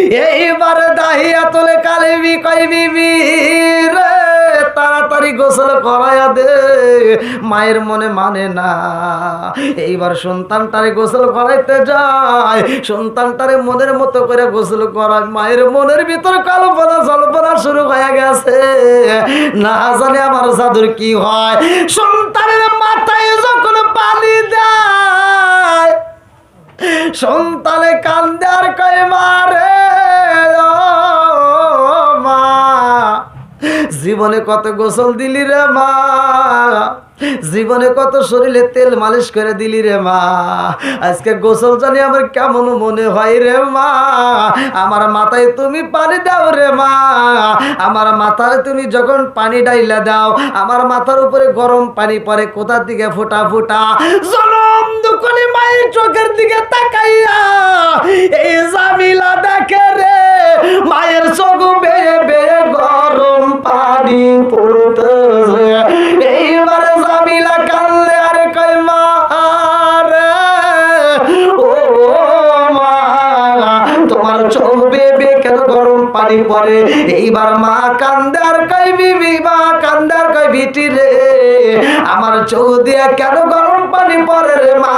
এইবার দাহিয়াতুল কালবি কই বিবি রে তাড়াতাড়ি গোসল করায়া দে। মায়ের মনে মানে না। এইবার সন্তানটারে গোসল করাইতে যায়, সন্তানটারে মনের মতো করে গোসল করায়। মায়ের মনের ভিতর কল্পনা জল্পনা শুরু হয়ে গেছে, না জানে আমার জাদুর কি হয়। সন্তানের মাথায় যখন পানি দেয়, সন্তানে কান্দে আর কয় মারে মা, জীবনে কত গোসল দিলি রে মা, জীবনে কত শরীরে তেল মালিশ করে দিলি রে মা, আজকে গোসল জানি আমার কেমন মনে হয় রে মা। আমার মাথায় তুমি পানি দাও রে মা, আমার মাথায় তুমি যখন পানি ডাইলা দাও, আমার মাথার উপরে গরম পানি পড়ে কোথার দিকে ফোঁটা ফোঁটা। জনম দুঃখনি মায়ের চোখের দিকে তাকাইয়া এই জামিলা দেখে রে, মায়ের চোখ বেয়ে বেয়ে গরম পানি পড়তেছে। এইবারে জামিলা কান্দে আর কয় মা রে ও মা, তোমার চোখ বেয়ে বেয়ে কেন গরম পানি পড়ে? এইবার মা কান্দে আর কয় বিবি, মা কান্দে আর কয় বিটি রে, আমার চোখ দিয়ে কেন গরম পানি পড়ে রে মা,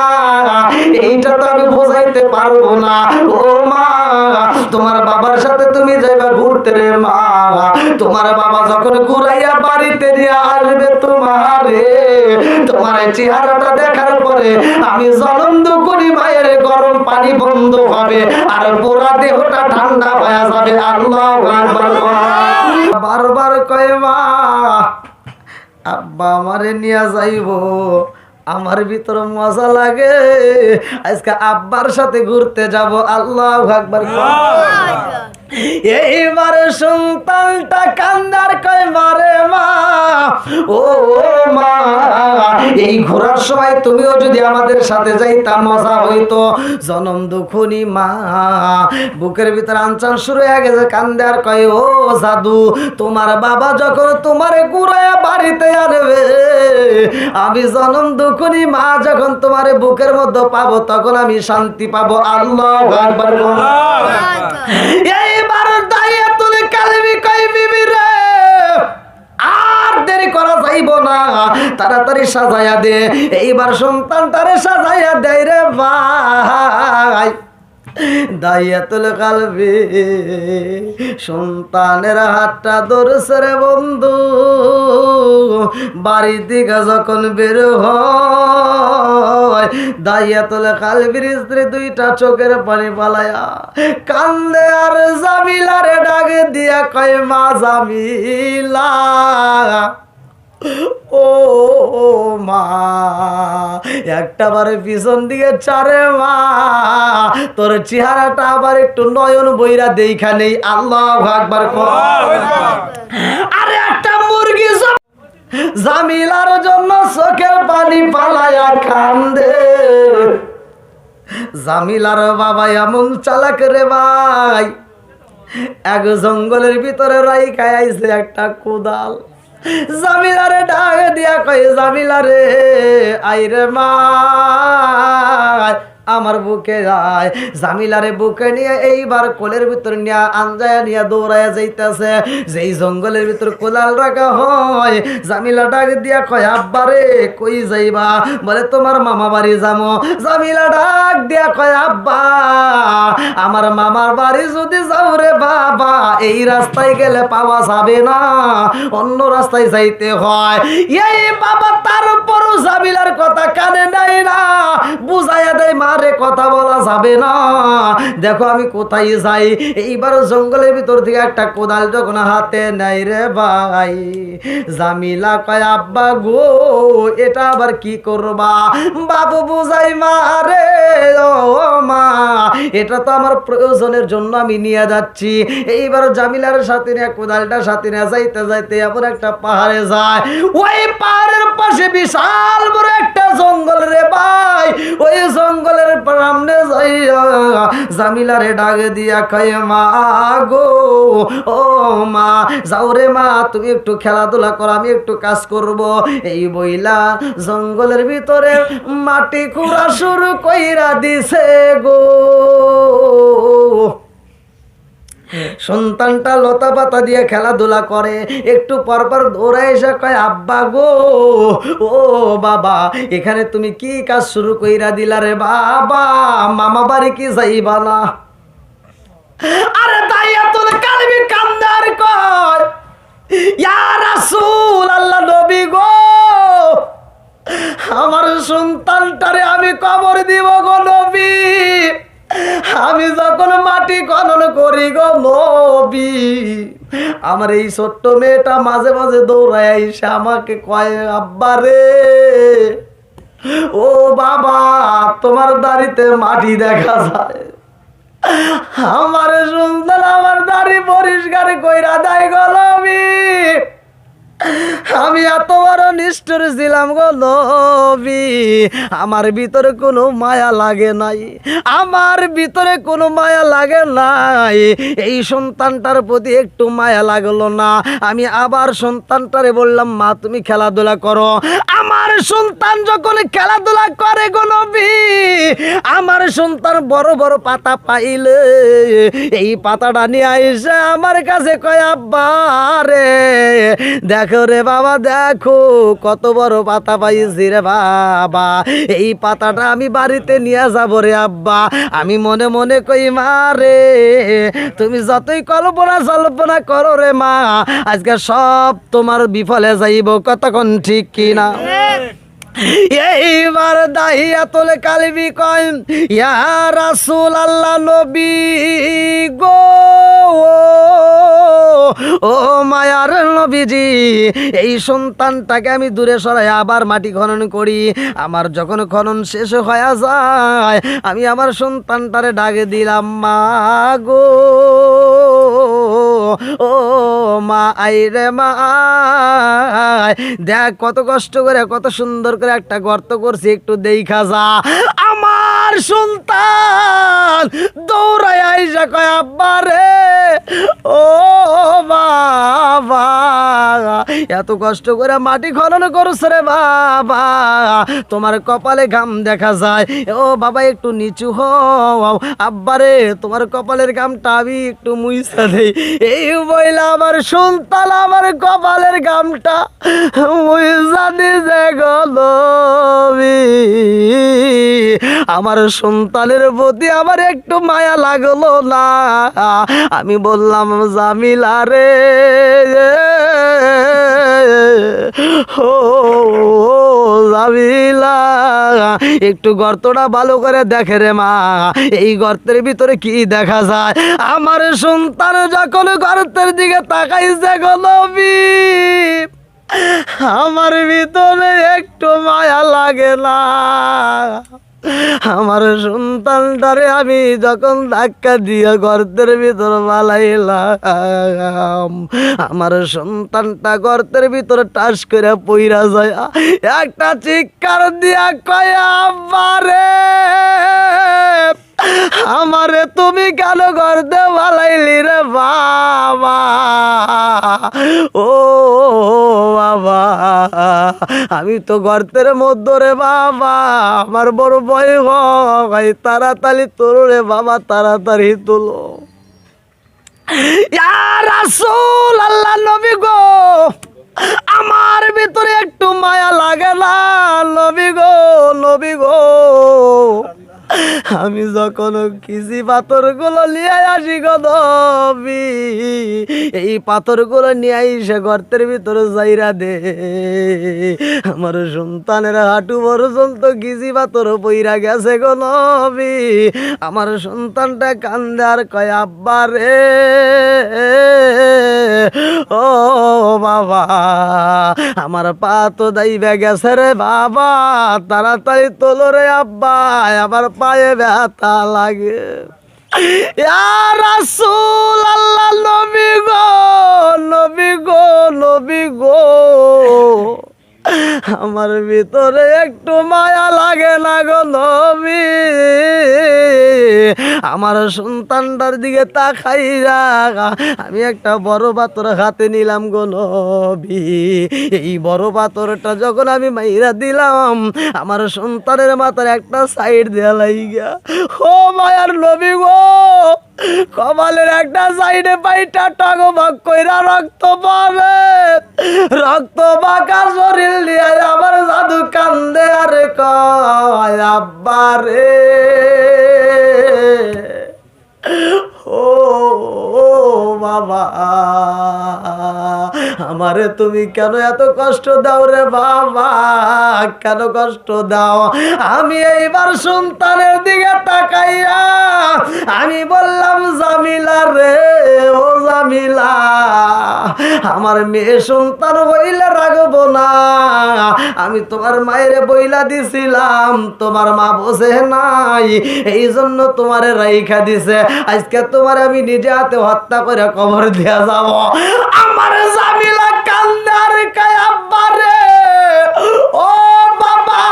এইটা তো আমি বোঝাইতে পারবো না। ও মা, তোমার বাবার সাথে তুমি যাইবা ঘুরতে রে মা, তোমার বাবা যখন ঘুরাইয়া বাড়িতে নিয়ে আসবে তোমারে, তোমার চেহারাটা দেখার পরে আমি জনম দুকুনি মায়ের গরম পানি বন্ধ হবে আর পুরা দেহটা ঠান্ডা হয়ে যাবে। আল্লাহু আকবার। বারবার কয় মা আব্বা আমারে নিয়ে যাইবো, আমার ভিতর মজা লাগে, আজকে আব্বার সাথে ঘুরতে যাব। আল্লাহু আকবার। এইবারে সন্তানটা কান্দার কয় মারে মা ও মা, এই ঘোরার সময় তুমিও যদি আমাদের সাথে যাইতা মজা হইতো। জনম দুঃখনি মা বুকের ভিতর আনচান শুরু হয়ে গেছে, কান্দে আর কয় ও জাদু, তোমার বাবা যখন তোমারে ঘুরাইয়া বাড়িতে আনবে, আমি জনম দুঃখনি মা যখন তোমারে বুকের মধ্যে পাবো তখন আমি শান্তি পাবো। আল্লাহু আকবার। এইবার দাহিয়াতুল কালবি কই বিবি রে আর দেরি করা যাইব না, তাড়াতাড়ি সাজাইয়া দে। এইবার সন্তানটারে সাজাইয়া দেয় রে ভাই। দাহিয়াতুল কালবি সন্তানের হাতটা ধরছে রে বন্ধু, বাড়ির দিকে যখন বের হয়, দাহিয়াতুল কালবির স্ত্রী দুইটা চোখের পানি পালায়া কান্দে আর জামিলারে ডাকে দিয়া কয় মা জামিলা ও মা, একটা বারে পিছন দিকে চারে মা, তোর চেহারাটা আবার একটু নয়ন বইরা দেখা নেই। আল্লাহু আকবার। আরে একটা মুরগি জামিলার জন্য চোখের পানি পালায়া কান্দে। জামিলার বাবা এমন চালাক রে ভাই, এক জঙ্গলের ভিতরে রাইখা আইছে একটা কোদাল। জামিলারে ডাক দিয়া কয় জামিলারে আইরে মা আমার বুকে যায়। জামিলারে বুকে নিয়ে এইবার কোলের ভিতর নিয়ে আঞ্জায়া নিয়ে দৌড়াইয়া যাইতেছে। যেই জঙ্গলের ভিতর কোলাল রাখা হয়, জামিলা ডাক দিয়া কয় আব্বারে কই যাইবা? বলে তোমার মামা বাড়ি যাবো। জামিলা ডাক দিয়া কয় আব্বা আমার মামার বাড়ি যদি যাও রে বাবা, এই রাস্তায় গেলে পাওয়া যাবে না, অন্য রাস্তায় যাইতে হয়। এই বাবা তারপরও জামিলার কথা কানে নাই না, বুঝাইয়া দেয় মারে কথা বলা যাবে না, দেখো আমি কোথায় যাই। এইবার জঙ্গলের ভিতর থেকে একটা কোদাল যখন হাতে নাই রে ভাই, জামিলা কয় আব্বা গো এটা আবার কি করবা? বাবু বুঝাই মারে ও মা, এটা তো আমার প্রয়োজনের জন্য আমি নিয়ে যাচ্ছি। এইবার জামিলার সাথে নিয়ে কোদালটা সাথে নিয়ে যাইতে যাইতে এমন একটা পাহাড়ে যায়। ওই পাহাড়ের পাশে বিশাল বড় একটা জঙ্গল রে ভাই। ওই জঙ্গলের সামনে যাইয়া জামিলারে ডাক দিয়া কয় মা গো ও মা যাও রে মা, তুমি একটু খেলাধুলা করো, আমি একটু কাজ করব। এই বইলা জঙ্গলের ভিতরে মাটি খুঁড়া শুরু কইরা দিছে গো। সন্তানটা লতা পাতা দিয়ে খেলাধুলা করে, একটু পরপর দৌড়ায় এসে কয় আব্বা গো, ও বাবা এখানে তুমি কি কাজ শুরু কইরা দিলা রে বাবা, মামা বাড়ি কি যাইবা না? আরে দাইয়াতুল কালবি কান্দার কয় ইয়া রাসূল আল্লাহ নবী গো, আমার সন্তানটারে আমি কবর দিব গো নবী, আমি যখন মাটি খনন করি গো নবী, আমার এই ছোট্ট মেয়েটা মাঝে মাঝে দৌড়ায় এসে আমাকে কয় আব্বা রে, ও বাবা তোমার দাড়িতে মাটি দেখা যায়, আমার সন্তান আমার দাড়ি পরিষ্কার কইরা দেয় গো নবী, আমি এত বড় নিষ্ঠুর ছিলাম গো নবী, আমার ভিতরে কোনো মায়া লাগে নাই, আমার ভিতরে কোনো মায়া লাগে নাই, এই সন্তানটার প্রতি একটু মায়া লাগলো না, আমি আবার সন্তানটারে বললাম মা তুমি খেলাধুলা করো, আমার সন্তান যখন খেলাধুলা করে গো নবী, আমার সন্তান বড় বড় পাতা পাইলে এই পাতাটা নিয়ে আইসে আমার কাছে কয় আব্বা রে দেখো রে বাবা, দেখো কত বড় পাতা পাইছি রে বাবা, এই পাতাটা আমি বাড়িতে নিয়ে যাবো রে আব্বা। আমি মনে মনে কই মা রে, তুমি যতই কল্পনা করো রে মা, আজকে সব তোমার বিফলে যাইব, কতক্ষণ ঠিক কিনা? এইবার দাহিয়াতুল কালবি কয় ইয়া রাসূল আল্লাহ নবী গো, ও মায়ার নবীজি, এই সন্তানটাকে আমি দূরে সরাই আবার মাটি খনন করি, আমার যখন খনন শেষ হয়ে যায় আমি আমার সন্তানটারে ডাকে দিলাম মা গো, ও মা আই রে মা, দেখ কত কষ্ট করে কত সুন্দর করে একটা গর্ত করছি, একটু দেখা যা। আমার সন্তান দৌড়ায় আইসা কয় আব্বা রে, ও বাবা এত কষ্ট করে মাটি খনন করছ রে বাবা, তোমার কপালে ঘাম দেখা যায়, ও বাবা একটু নিচু হও, আব্বা রে তোমার কপালের ঘামটা আমি একটু মুইসা দেই। এই বইলা আমার সন্তান আমার কপালের ঘামটা মুইসা দিছে গো নবী, আমার সন্তানের প্রতি আমার একটু মায়া লাগলো না, আমি বললাম জামিলা রে, ও জামিলা একটু গর্তটা ভালো করে দেখে রে মা, এই গর্তের ভিতরে কি দেখা যায়? আমার সন্তান যখন গর্তের দিকে তাকাইছে গো নবী, আমার ভিতরে একটু মায়া লাগে না, আমার সন্তানটারে আমি যখন ধাক্কা দিয়ে গর্তের ভিতর বালাইলাম, আমার সন্তানটা গর্তের ভিতর টাস করে পইরা যায়, একটা চিৎকার দিয়া কয় আব্বা রে, আমারে তুমি কেন গর্তে বালাইলি রে বাবা, ও বাবা আমি তো গর্তের মধ্যে রে বাবা, আমার বড় ভয় হয়, তাড়াতাড়ি তোলো রে বাবা, তাড়াতাড়ি তোলো। ইয়া রাসূল আল্লাহ নবী গো, আমার ভিতরে একটু মায়া লাগে না নবী গো, নবী গো, আমি যখন কিসি পাথরগুলো নিয়ে আসি গো নবী, এই পাথরগুলো নিয়ে এসে গর্তের ভিতরে যাইরা দে, আমার সন্তানের হাঁটু পর্যন্ত কিসি পাথর পইরা গেছে গো নবী, আমার সন্তানটা কান্দে আর কয় আব্বা রে, ও বাবা আমার পা তো দাইবে গেছে রে বাবা, তাড়াতাড়ি তোলো রে আব্বা, আমার পায়ে ব্যথা লাগে। ইয়া রাসূল আল্লাহ নবী গো, নবী গো, নবী গো, আমার ভিতরে একটু মায়া লাগে না গো নবী, আমার সন্তানটার দিকে তাকাইরা আমি একটা বড় পাথর হাতে নিলাম গো নবী, এই বড় পাথরটা যখন আমি মাইরা দিলাম আমার সন্তানের মাথার একটা সাইড দেয়া লাইগা, ও মায়ার নবী গো, কপালের একটা সাইডে পাইটা টগবগ কইরা রক্ত পাবে, রক্ত বাঁকা শরীর নিয়ে আমার জাদু কান্দে আর কয় আব্বা রে, ও বাবা আমারে তুমি কেন এত কষ্ট দাও রে বাবা, কেন কষ্ট দাও? আমি এইবার সন্তানের দিকে তাকাইয়া আমি বললাম জামিলা রে, ও জামিলা আমার মেয়ে সন্তান হইলে রাখবো না, আমি তোমার মায়ের বইলা দিছিলাম, তোমার মা বোঝে নাই এই জন্য তোমারে রাইখা দিছে, আজকে তোমার আমি নিজে হাতে হত্যা করে কবর দিয়া যাব। আমার জামিলা কান্দার কায় আব্বা রে, ও বাবা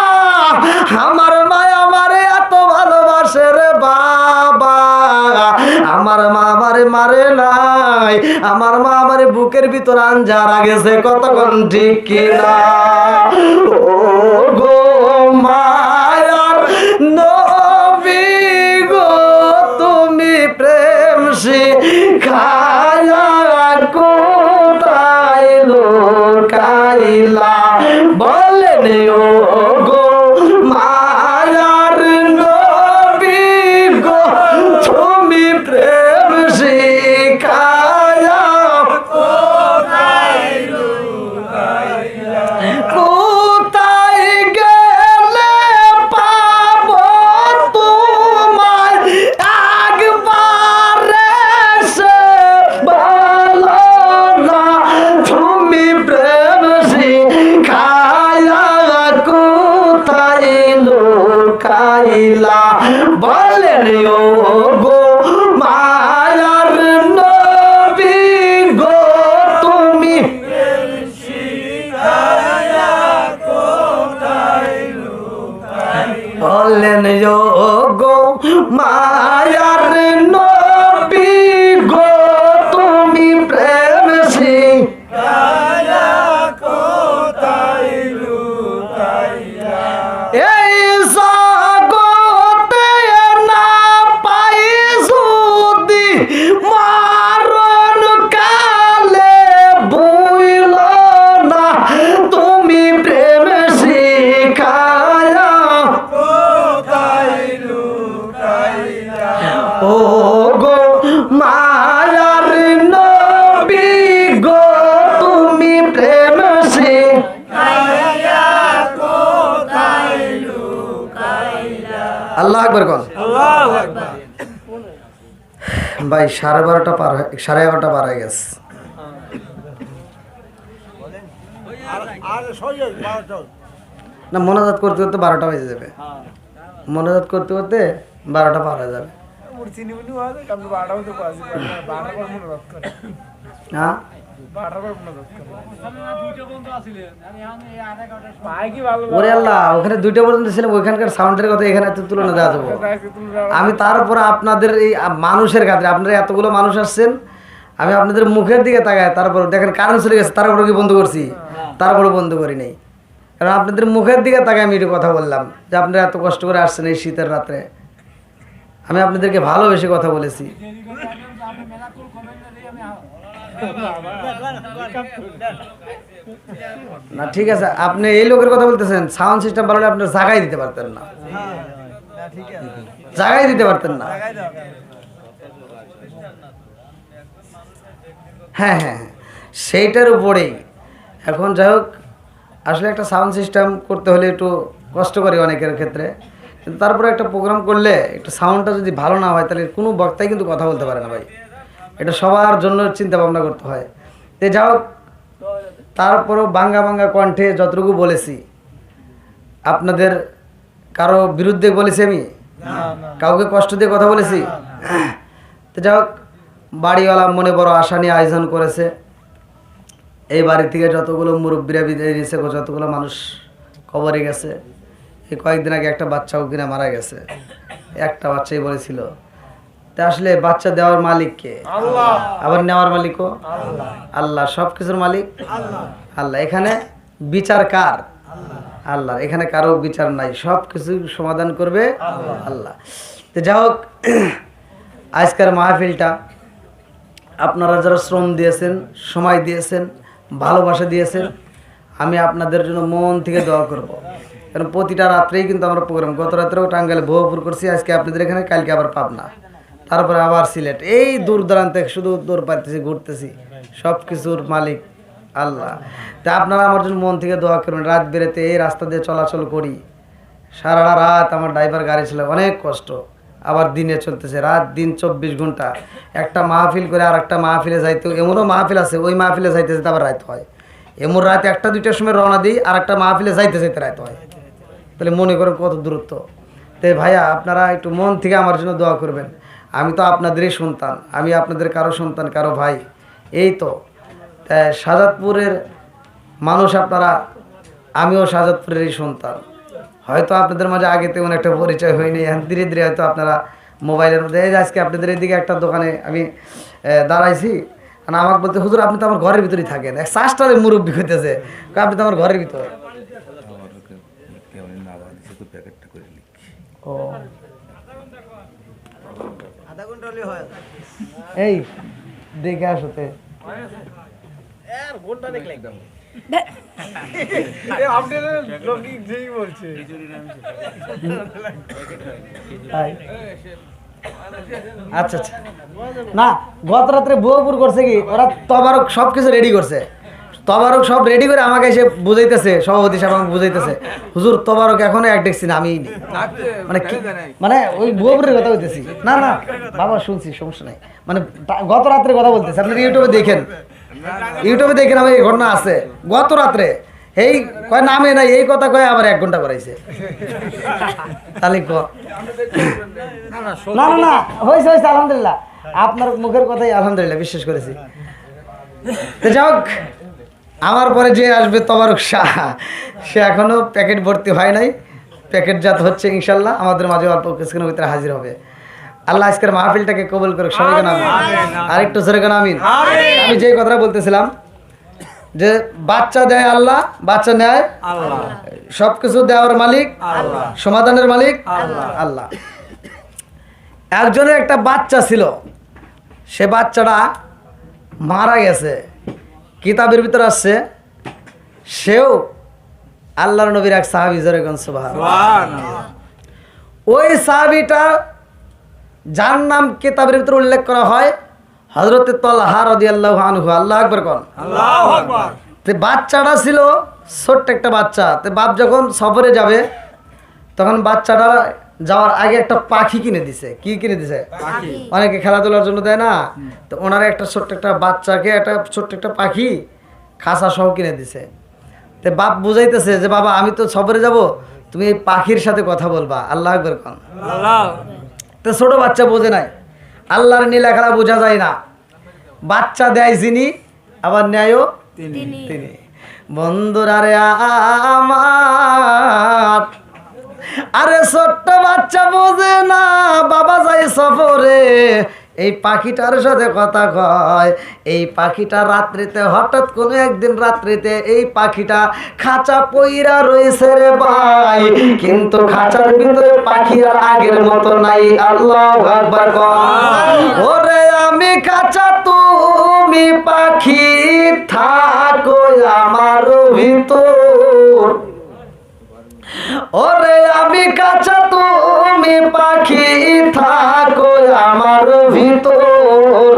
আমার মা আমারে এত ভালোবাসে রে বাবা, আমার মা আমারে মারে নাই, আমার মা আমারে বুকের ভিতর আঞ্জারা গেছে, কতক্ষণ ঠিক কিনা? ও গো মায়ার নবী গো তুমি প্রেম শিখায়া কোথায় লুকাইলা, বলেন ও গো মায়ার নবী গো তুমি প্রেম শিখায়া কোথায় গেলে পাবো তোমায় একবারে সে ভালো না, তুমি প্রেম শিখায়া কোথায় লুকাইলা, বলেন ও গো মায়ার নবী গো তুমি বলেন ও গো মায়ার নবী গো তুমি প্রেম শিখায়া এই জগতে না পাই যদি মারণ কালে ভুইল না তুমি প্রেম শিখায়া, ও গো মায়ার নবী গো তুমি প্রেম শিখায়া আল্লাহু আকবার কোন ভাই 12:30 পার 11:30 পার হয়ে গেছে, না মোনাজাত করতে করতে 12টা বেজে যাবে, মোনাজাত করতে করতে 12টা পার হয়ে যাবে। হ্যাঁ ওরে আল্লাহ, ওখানে 2টা পর্যন্ত ছিলাম, ওইখানকার সাউন্ডের কথা এখানে এত তুলনা দেওয়া যাবো। আমি তারপরে আপনাদের এই মানুষের কাছে, আপনারা এতগুলো মানুষ আসছেন, আমি আপনাদের মুখের দিকে তাকাই, তারপর দেখেন কারেন্ট চলে গেছে, তারপরে কি বন্ধ করছি? তারপরে বন্ধ করি নাই, কারণ আপনাদের মুখের দিকে তাকাই আমি একটু কথা বললাম যে আপনারা এত কষ্ট করে আসছেন এই শীতের রাত্রে, আমি আপনাদেরকে ভালোবেসে কথা বলেছি। না ঠিক আছে, আপনি এই লোকের কথা বলতেছেন, সাউন্ড সিস্টেম ভালো হলে আপনার জায়গায় দিতে পারতেন না, জায়গায় দিতে পারতেন না। হ্যাঁ হ্যাঁ সেইটার উপরেই এখন যাই হোক, আসলে একটা সাউন্ড সিস্টেম করতে হলে একটু কষ্ট করে অনেকের ক্ষেত্রে, কিন্তু তারপরে একটা প্রোগ্রাম করলে একটু সাউন্ডটা যদি ভালো না হয় তাহলে কোনো বক্তাই কিন্তু কথা বলতে পারে না ভাই, এটা সবার জন্য চিন্তা ভাবনা করতে হয়। তো যাই হোক, তারপরও বাঙ্গা বাঙ্গা কণ্ঠে যতটুকু বলেছি, আপনাদের কারো বিরুদ্ধে বলেছি আমি, কাউকে কষ্ট দিয়ে কথা বলেছি? তো যাই হোক, বাড়িওয়ালা মনে বড় আশা নিয়ে আয়োজন করেছে, এই বাড়ি থেকে যতগুলো মুরব্বীরা বিদায় দিয়েছে, যতগুলো মানুষ কবরে গেছে, এই কয়েকদিন আগে একটা বাচ্চাও কিনা মারা গেছে, একটা বাচ্চাই বলেছিল। তা আসলে বাচ্চা দেওয়ার মালিক কে? আল্লাহ। আবার নেওয়ার মালিকও আল্লাহ, সব কিছুর মালিক আল্লাহ। এখানে বিচার কার? আল্লাহ। এখানে কারো বিচার নাই, সব কিছু সমাধান করবে আল্লাহ। তো যাই হোক, আজকের মাহফিলটা আপনারা যারা শ্রম দিয়েছেন, সময় দিয়েছেন, ভালোবাসা দিয়েছেন, আমি আপনাদের জন্য মন থেকে দোয়া করব। কারণ প্রতিটা রাত্রেই কিন্তু আমরা প্রোগ্রাম, গত রাত্রেও টাঙ্গাইলে ভোগপুর করছি, আজকে আপনাদের এখানে, কালকে আবার পাবনা, তারপরে আবার সিলেট, এই দূর দূরান্তে শুধু দূর পাইতেছি, ঘুরতেছি, সব কিছুর মালিক আল্লাহ। তা আপনারা আমার জন্য মন থেকে দোয়া করবেন। রাত বেরোতে এই রাস্তা দিয়ে চলাচল করি, সারা রাত আমার ড্রাইভার গাড়ি ছিল, অনেক কষ্ট। আবার দিনে চলতেছে, রাত দিন 24 ঘন্টা। একটা মাহফিল করে আর একটা মাহফিলে যাইতে, এমনও মাহফিল আছে ওই মাহফিলে যাইতে যেতে আবার রাত হয়। এমন রাত 1টা-2টার সময় রওনা দিই, আর একটা মাহফিলে যাইতে যাইতে রাত হয়। তাহলে মনে করেন কত দূরত্ব। তাই ভাইয়া আপনারা একটু মন থেকে আমার জন্য দোয়া করবেন। আমি তো আপনাদেরই সন্তান, আমি আপনাদের কারো সন্তান, কারো ভাই, এই তো। তাই শাহজাদপুরের মানুষ আপনারা, আমিও শাহজাদপুরেরই সন্তান। হয়তো আপনাদের মাঝে আগে তেমন একটা পরিচয় হয়নি, ধীরে ধীরে হয়তো আপনারা মোবাইলের মধ্যে, এই যে আজকে আপনাদের এদিকে একটা দোকানে আমি দাঁড়াইছি, মানে আমাকে বলতে, হুজুর আপনি তো আমার ঘরের ভিতরেই থাকেন, এক শ্বাসটারে মুরব্বী হইতেছে, আপনি তো আমার ঘরের ভিতরে। ও এই দেখে আসতে আচ্ছা আচ্ছা, না গত রাত্রে বুয়াপুর করছে কি, ওরা তবারক সব কিছু রেডি করছে, তবারক সব রেডি করে আমাকে এসে বুঝাইতেছে, সভাপতি সাহেব আমাকে বুঝাইতেছে, হুজুর তবারক এখনো এক দেখছি না আমি, মানে কি, মানে ওই বুয়াপুরের কথা বলতেছি, না না বাবা শুনছি, সমস্যা নাই, মানে গত রাত্রে কথা বলতেছি, আপনারা ইউটিউবে দেখেন, ইউটিউবে দেখেন, আমার এই ঘটনা আছে গত রাত্রে। এই কয় নামে নাই, এই কথা কয় আবার 1 ঘন্টা করাইছে। তাহলে না না না হয়েছে হয়েছে, আলহামদুলিল্লাহ, আপনার মুখের কথাই আলহামদুলিল্লাহ বিশ্বাস করেছি। যাক, আমার পরে যে আসবে তবারক শাহ, সে এখনো প্যাকেট ভর্তি হয় নাই, প্যাকেটজাত হচ্ছে ইনশাল্লাহ, আমাদের মাঝে অল্প কিছুক্ষণের ভিতরে হাজির হবে। আল্লাহ আজকের মাহফিলটাকে কবুল করুক, সবাইকে নাম আরেকটু জোরে কেন আমিন। আমি যে কথাটা বলতেছিলাম যে বাচ্চা দেয় আল্লাহ, বাচ্চা নেয় আল্লাহ, সবকিছু দেওয়ার মালিক আল্লাহ, সমাধানের মালিক আল্লাহ। একজনের একটা বাচ্চা ছিল, সে বাচ্চাটা মারা গেছে, কিতাবের ভিতরে আসছে, সেও আল্লাহর নবীর এক সাহাবী, জোরে কোন সুবহানাল্লাহ। ওই সাহাবীটা যার নাম কিতাবের ভিতরে উল্লেখ করা হয় হযরতে তালহা রাদিয়াল্লাহু আনহু, আল্লাহু আকবার কোন, আল্লাহু আকবার। তে বাচ্চাটা ছিল ছোট্ট একটা বাচ্চা, তে বাপ যখন সফরে যাবে তখন বাচ্চাটা যাওয়ার আগে একটা পাখি কিনে দিছে। কি কিনে দিছে? পাখি। অনেকে খেলাধুলার জন্য দেয় না, তো ওনারা একটা ছোট্ট একটা বাচ্চাকে একটা ছোট্ট একটা পাখি খাঁচা সহ কিনে দিছে। তে বাপ বুঝাইতেছে যে বাবা আমি তো সফরে যাব, তুমি এই পাখির সাথে কথা বলবা, আল্লাহু আকবার কোন, আল্লাহ। তো ছোট বাচ্চা বোঝে নাই, আল্লাহর নীলা খেলা বোঝা যায় না, বাচ্চা দেয় যিনি আবার ন্যায়ও তিনি। বন্ধুরা রে আমার, আরে ছোট্ট বাচ্চা বোঝে না, বাবা যায় সফরে, এই পাখিটার সাথে কথা কয়। এই পাখিটা রাত্রিতে, হঠাৎ কোনো একদিন রাত্রিতে এই পাখিটা খাঁচা পইরা রয়েছে রে ভাই, কিন্তু খাঁচার ভিতরে পাখি আর আগের মতো নাই। আল্লাহু আকবার কয়, ওরে আমি খাঁচা তুমি পাখি, থাকো আমার ভিতর। ওরে আমি কাঁচা তুমি পাখি, থাকো আমার ভিতর।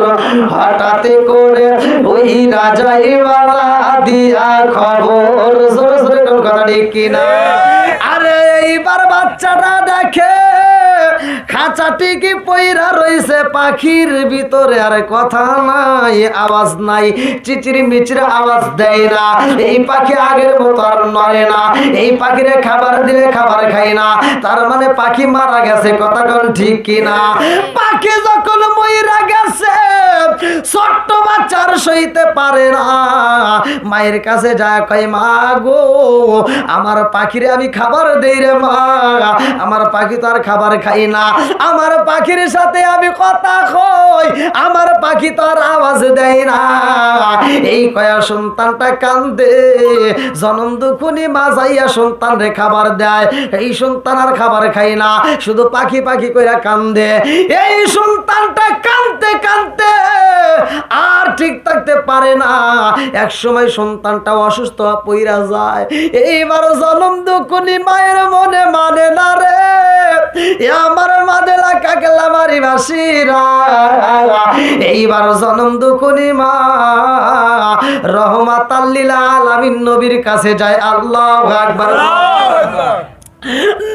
হঠাৎ করে ওই রাজাই বালা দিয়া খবর, জোরে জোরে কোন কথা ঠিক কিনা। আরে এইবার বাচ্চাটা দেখে খাঁচাটি কি পইরা রইছে পাখির ভিতরে, আর কথা নাই, আওয়াজ নাই, চিচিরি মিচিরি আওয়াজ দেয় না। এই পাখি আগের মতো আর নড়ে না, এই পাখিরে খাবার দিলে খাবার খায় না, তার মানে পাখি মারা গেছে। কথা কোন ঠিক কিনা? পাখি যখন মইরা গেছে, ছোট্ট বাচ্চার সইতে পারে না। মায়ের কাছে যায় কয় মা গো আমার পাখিরে আমি খাবার দেই রে মা, আমার পাখি তো আর খাবার খাই না, আমার পাখির সাথে আমি কথা কই, আমার পাখি তো আর আওয়াজ দেয় না। এই কয়া সন্তানটা কান্দে, জনম দুখুনি মা যাইয়া সন্তান রে খাবার দেয়, এই সন্তান আর খাবার খাই না, শুধু পাখি পাখি কইরা কান্দে। এই সন্তানটা কান্দতে কান্দতে আর ঠিক থাকতে পারে না, এক সময় সন্তানটা অসুস্থ পইরা যায়। এইবার জনম দুখুনি মায়ের মনে মানে না রে, আমার মাদেলা কাকেলা মারি বাসিরা। এইবার জনম দুখুনি মা রহমাতাল লিল আলামিন নবীর কাছে যায়। আল্লাহু আকবার।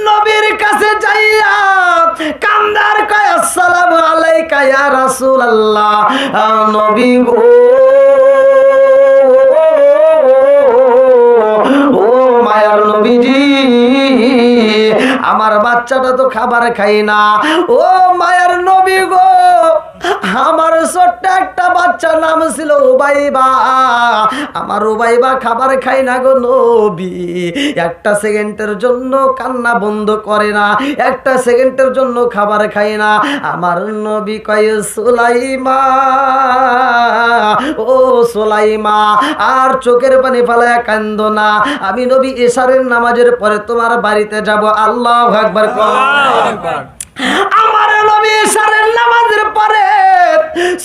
নবীর কাছে যাইয়া কান্দার কয় আসসালামু আলাইকা ইয়া রাসূলুল্লাহ। নবী গো ও মায়ার নবীজি আমার বাচ্চাটা তো খাবার খাই না। ও মায়ার নবী গো আমার ছোট্ট একটা বাচ্চা নাম ছিল উবাইবা, আমার উবাইবা খাবার খাই না গো নবী, একটা সেকেন্ডের জন্য কান্না বন্ধ করে না, একটা সেকেন্ডের জন্য খাবার খাই না। আমার নবী কয় সুলাইমা ও সুলাইমা আর চোখের পানি ফেলায় কান্দো না, আমি নবী এশারের নামাজের পরে তোমার বাড়িতে যাব। আল্লাহু আকবার। আমার নবী এশারের নামাজের পরে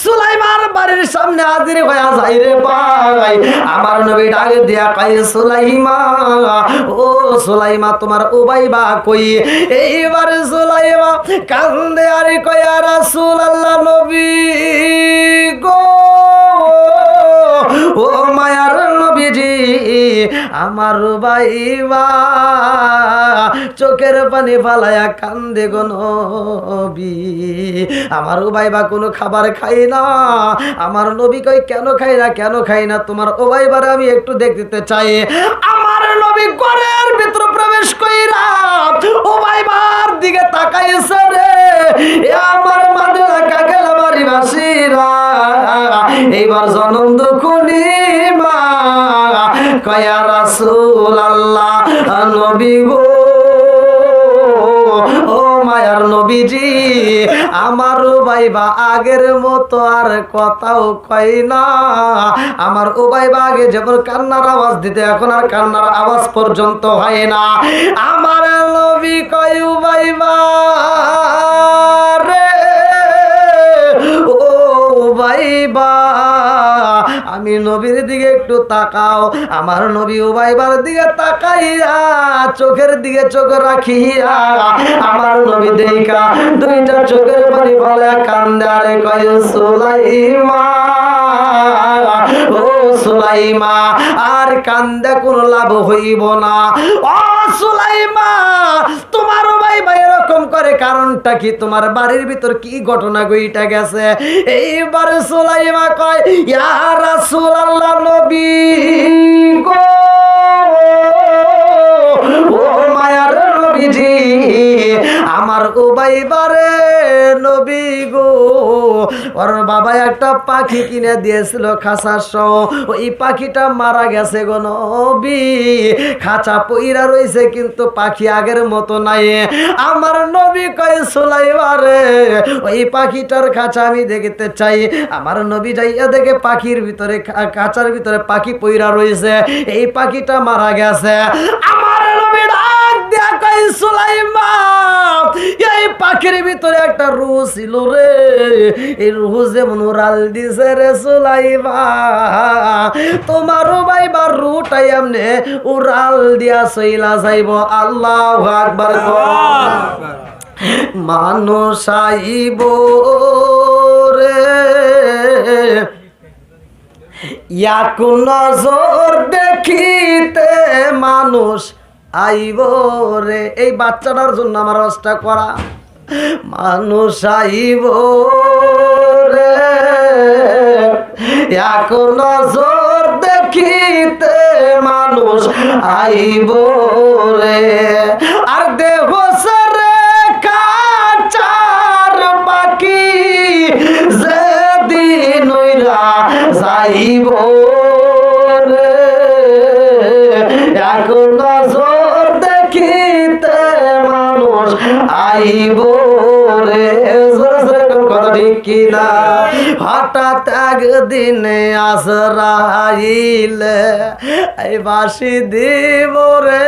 সুলাইমার বাড়ির সামনে হাজির হয়ে যায় রে ভাই। আমার নবী ডাক দিয়া কয় সুলাইমা ও সুলাইমা তোমার উবাইবা কই? এইবার সুলাইমা কান্দে আর কয় ইয়া রাসূলুল্লাহ নবী গো ও মায়ার নবীজি আমার উবাইবা চোখের পানি ফালায়া কান্দে গো নবী, আমার উবাইবা কোনো খাবার খাই না। আমার নবী কই কেন খাই না, কেন খাই না? তোমার উবাইবারে আমি একটু দেখতে চাই। আমার নবী ঘরের ভিতর প্রবেশ কইরা উবাইবার দিকে তাকাইছে রে, আমার মাদেলা কাকেলা মারি বাসিরা। এইবার জনম দুখুনি মা কয় ইয়া রাসূলুল্লাহ নবী গো ও মায়ার নবীজি আমার উবাইবা আগের মতো আর কথাও কয় না। আমার উবাইবা আগে যেমন কান্নার আওয়াজ দিতে এখন আর কান্নার আওয়াজ পর্যন্ত হয় না। আমার নবী কয় উবাইবা রে ও উবাইবা আমি নবীর দিকে একটু তাকাও। আমার নবী উবাইবার দিকে তাকাইয়া চোখের দিকে চোখ রাখিয়া আমার নবী দেখা দুইটা চোখের পানি ফেলে কান্দে আর কয় সুলাইমা ও সুলাইমা আর কান্দে কোনো লাভ হইব না। ও সুলাইমা তোমার উবাইবা এরকম করে কারণটা কি? তোমার বাড়ির ভিতর কি ঘটনা ঘইটা গেছে? এইবার সুলাইমা কয় ইয়া রাসূলুল্লাহ নবী গো ও মায়ার নবীজি আমার উবাইবারে নবী গো ওর বাবা একটা পাখি কিনে দিয়েছিল খাঁচা সহ, ওই পাখিটা মারা গেছে গো নবী, খাঁচা পইরা রইছে কিন্তু পাখি আগের মতো নাই। আমার নবী কয় সুলাইমারে ওই পাখিটার খাঁচা আমি দেখতে চাই। আমার নবী যাইয়া দেখে পাখির ভিতরে খাঁচার ভিতরে পাখি পইরা রইছে, এই পাখিটা মারা গেছে। আমার নবী ডাক দিয়া কয় সুলাইমা এই পাখির ভিতরে একটা রূহ ছিল রে, এই রূহ যেমন উড়াল দিছে রে সুলাইমা তোমার উবাইবার রূহটাই এমনে উড়াল দিয়া চইলা যাইব। আল্লাহু আকবার। মানুষ আইব রে এক নজর দেখিতে মানুষ আইব রে। এই বাচ্চাটার জন্য আমার রসটা করা। মানুষ আইব রে এক নজর দেখিতে মানুষ আইব রে, আর দেহ সরে কাচার বাকি যেদিন যাইব রে এক নজর দেখিতে মানুষ আইব রে কথা ঠিক কিনা হঠাৎ একদিনে আজরাইলে এই বাঁশি দিব রে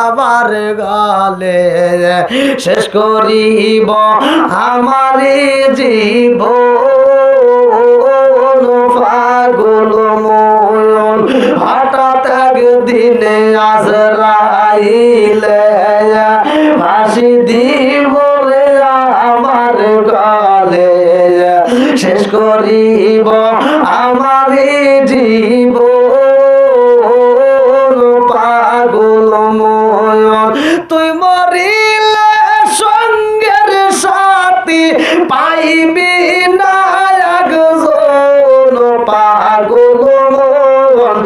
আবার গালে শেষ করিব আমারি জীবন পাগল মন হঠাৎ একদিনে আজরাইলে বাঁশি দিব রে আমার গালে শেষ করিব আমারি জীবন পাগল মন তুই মরিলে সঙ্গের সাথী পাইবি না একজন পাগল মন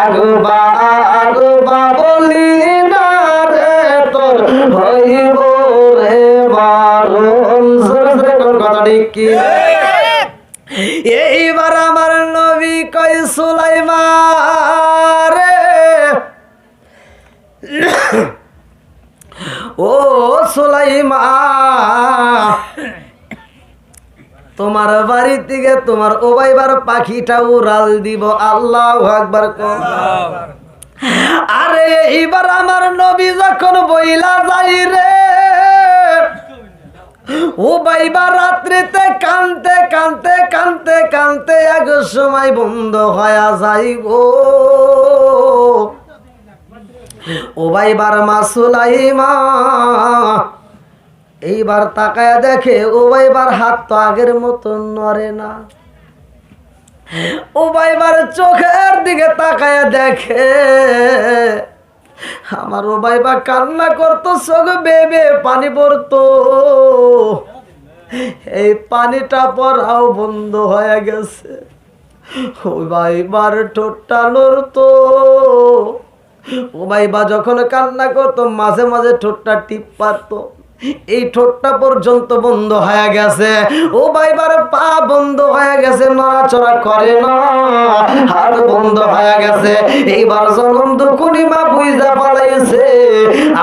একবার বলি না রে তোর হইব রে বারণ কথা ঠিক কি এইবার আমার নবী কয় সুলাইমান রে ও সুলাইমান তোমার বাড়ি থেকে তোমার ওবাইবার পাখিটা উড়াল দিব আল্লাহু আকবার কও আরে এইবার আমার নবী যখন বইলা যাই রে ও বাইবা রাত্রিতে কানতে কানতে কানতে কানতে এক সময় বন্ধ হয়ে যাই গো ও বাইবার মা সুলাইমা এইবার তাকায়া দেখে ও বাইবার হাত তো আগের মতো নড়ে না ও বাইবার চোখের দিকে তাকায়া দেখে আমার ও বাইবা কান্না করতো চোখ বেবে পানি পড়তো এই পানিটা পড়াও বন্ধ হয়ে গেছে ও বাইবার ঠোঁটটা নড়তো ও বাইবা যখন কান্না করতো মাঝে মাঝে ঠোঁটটা টিপ পারতো এই ঠোঁটটা পর্যন্ত বন্ধ হয়ে গেছে ও বাইবার পা বন্ধ হয়ে গেছে নড়াচড়া করে না হাত বন্ধ হয়ে গেছে এইবার জনম দুকুনি মা বুইজা পালাইছে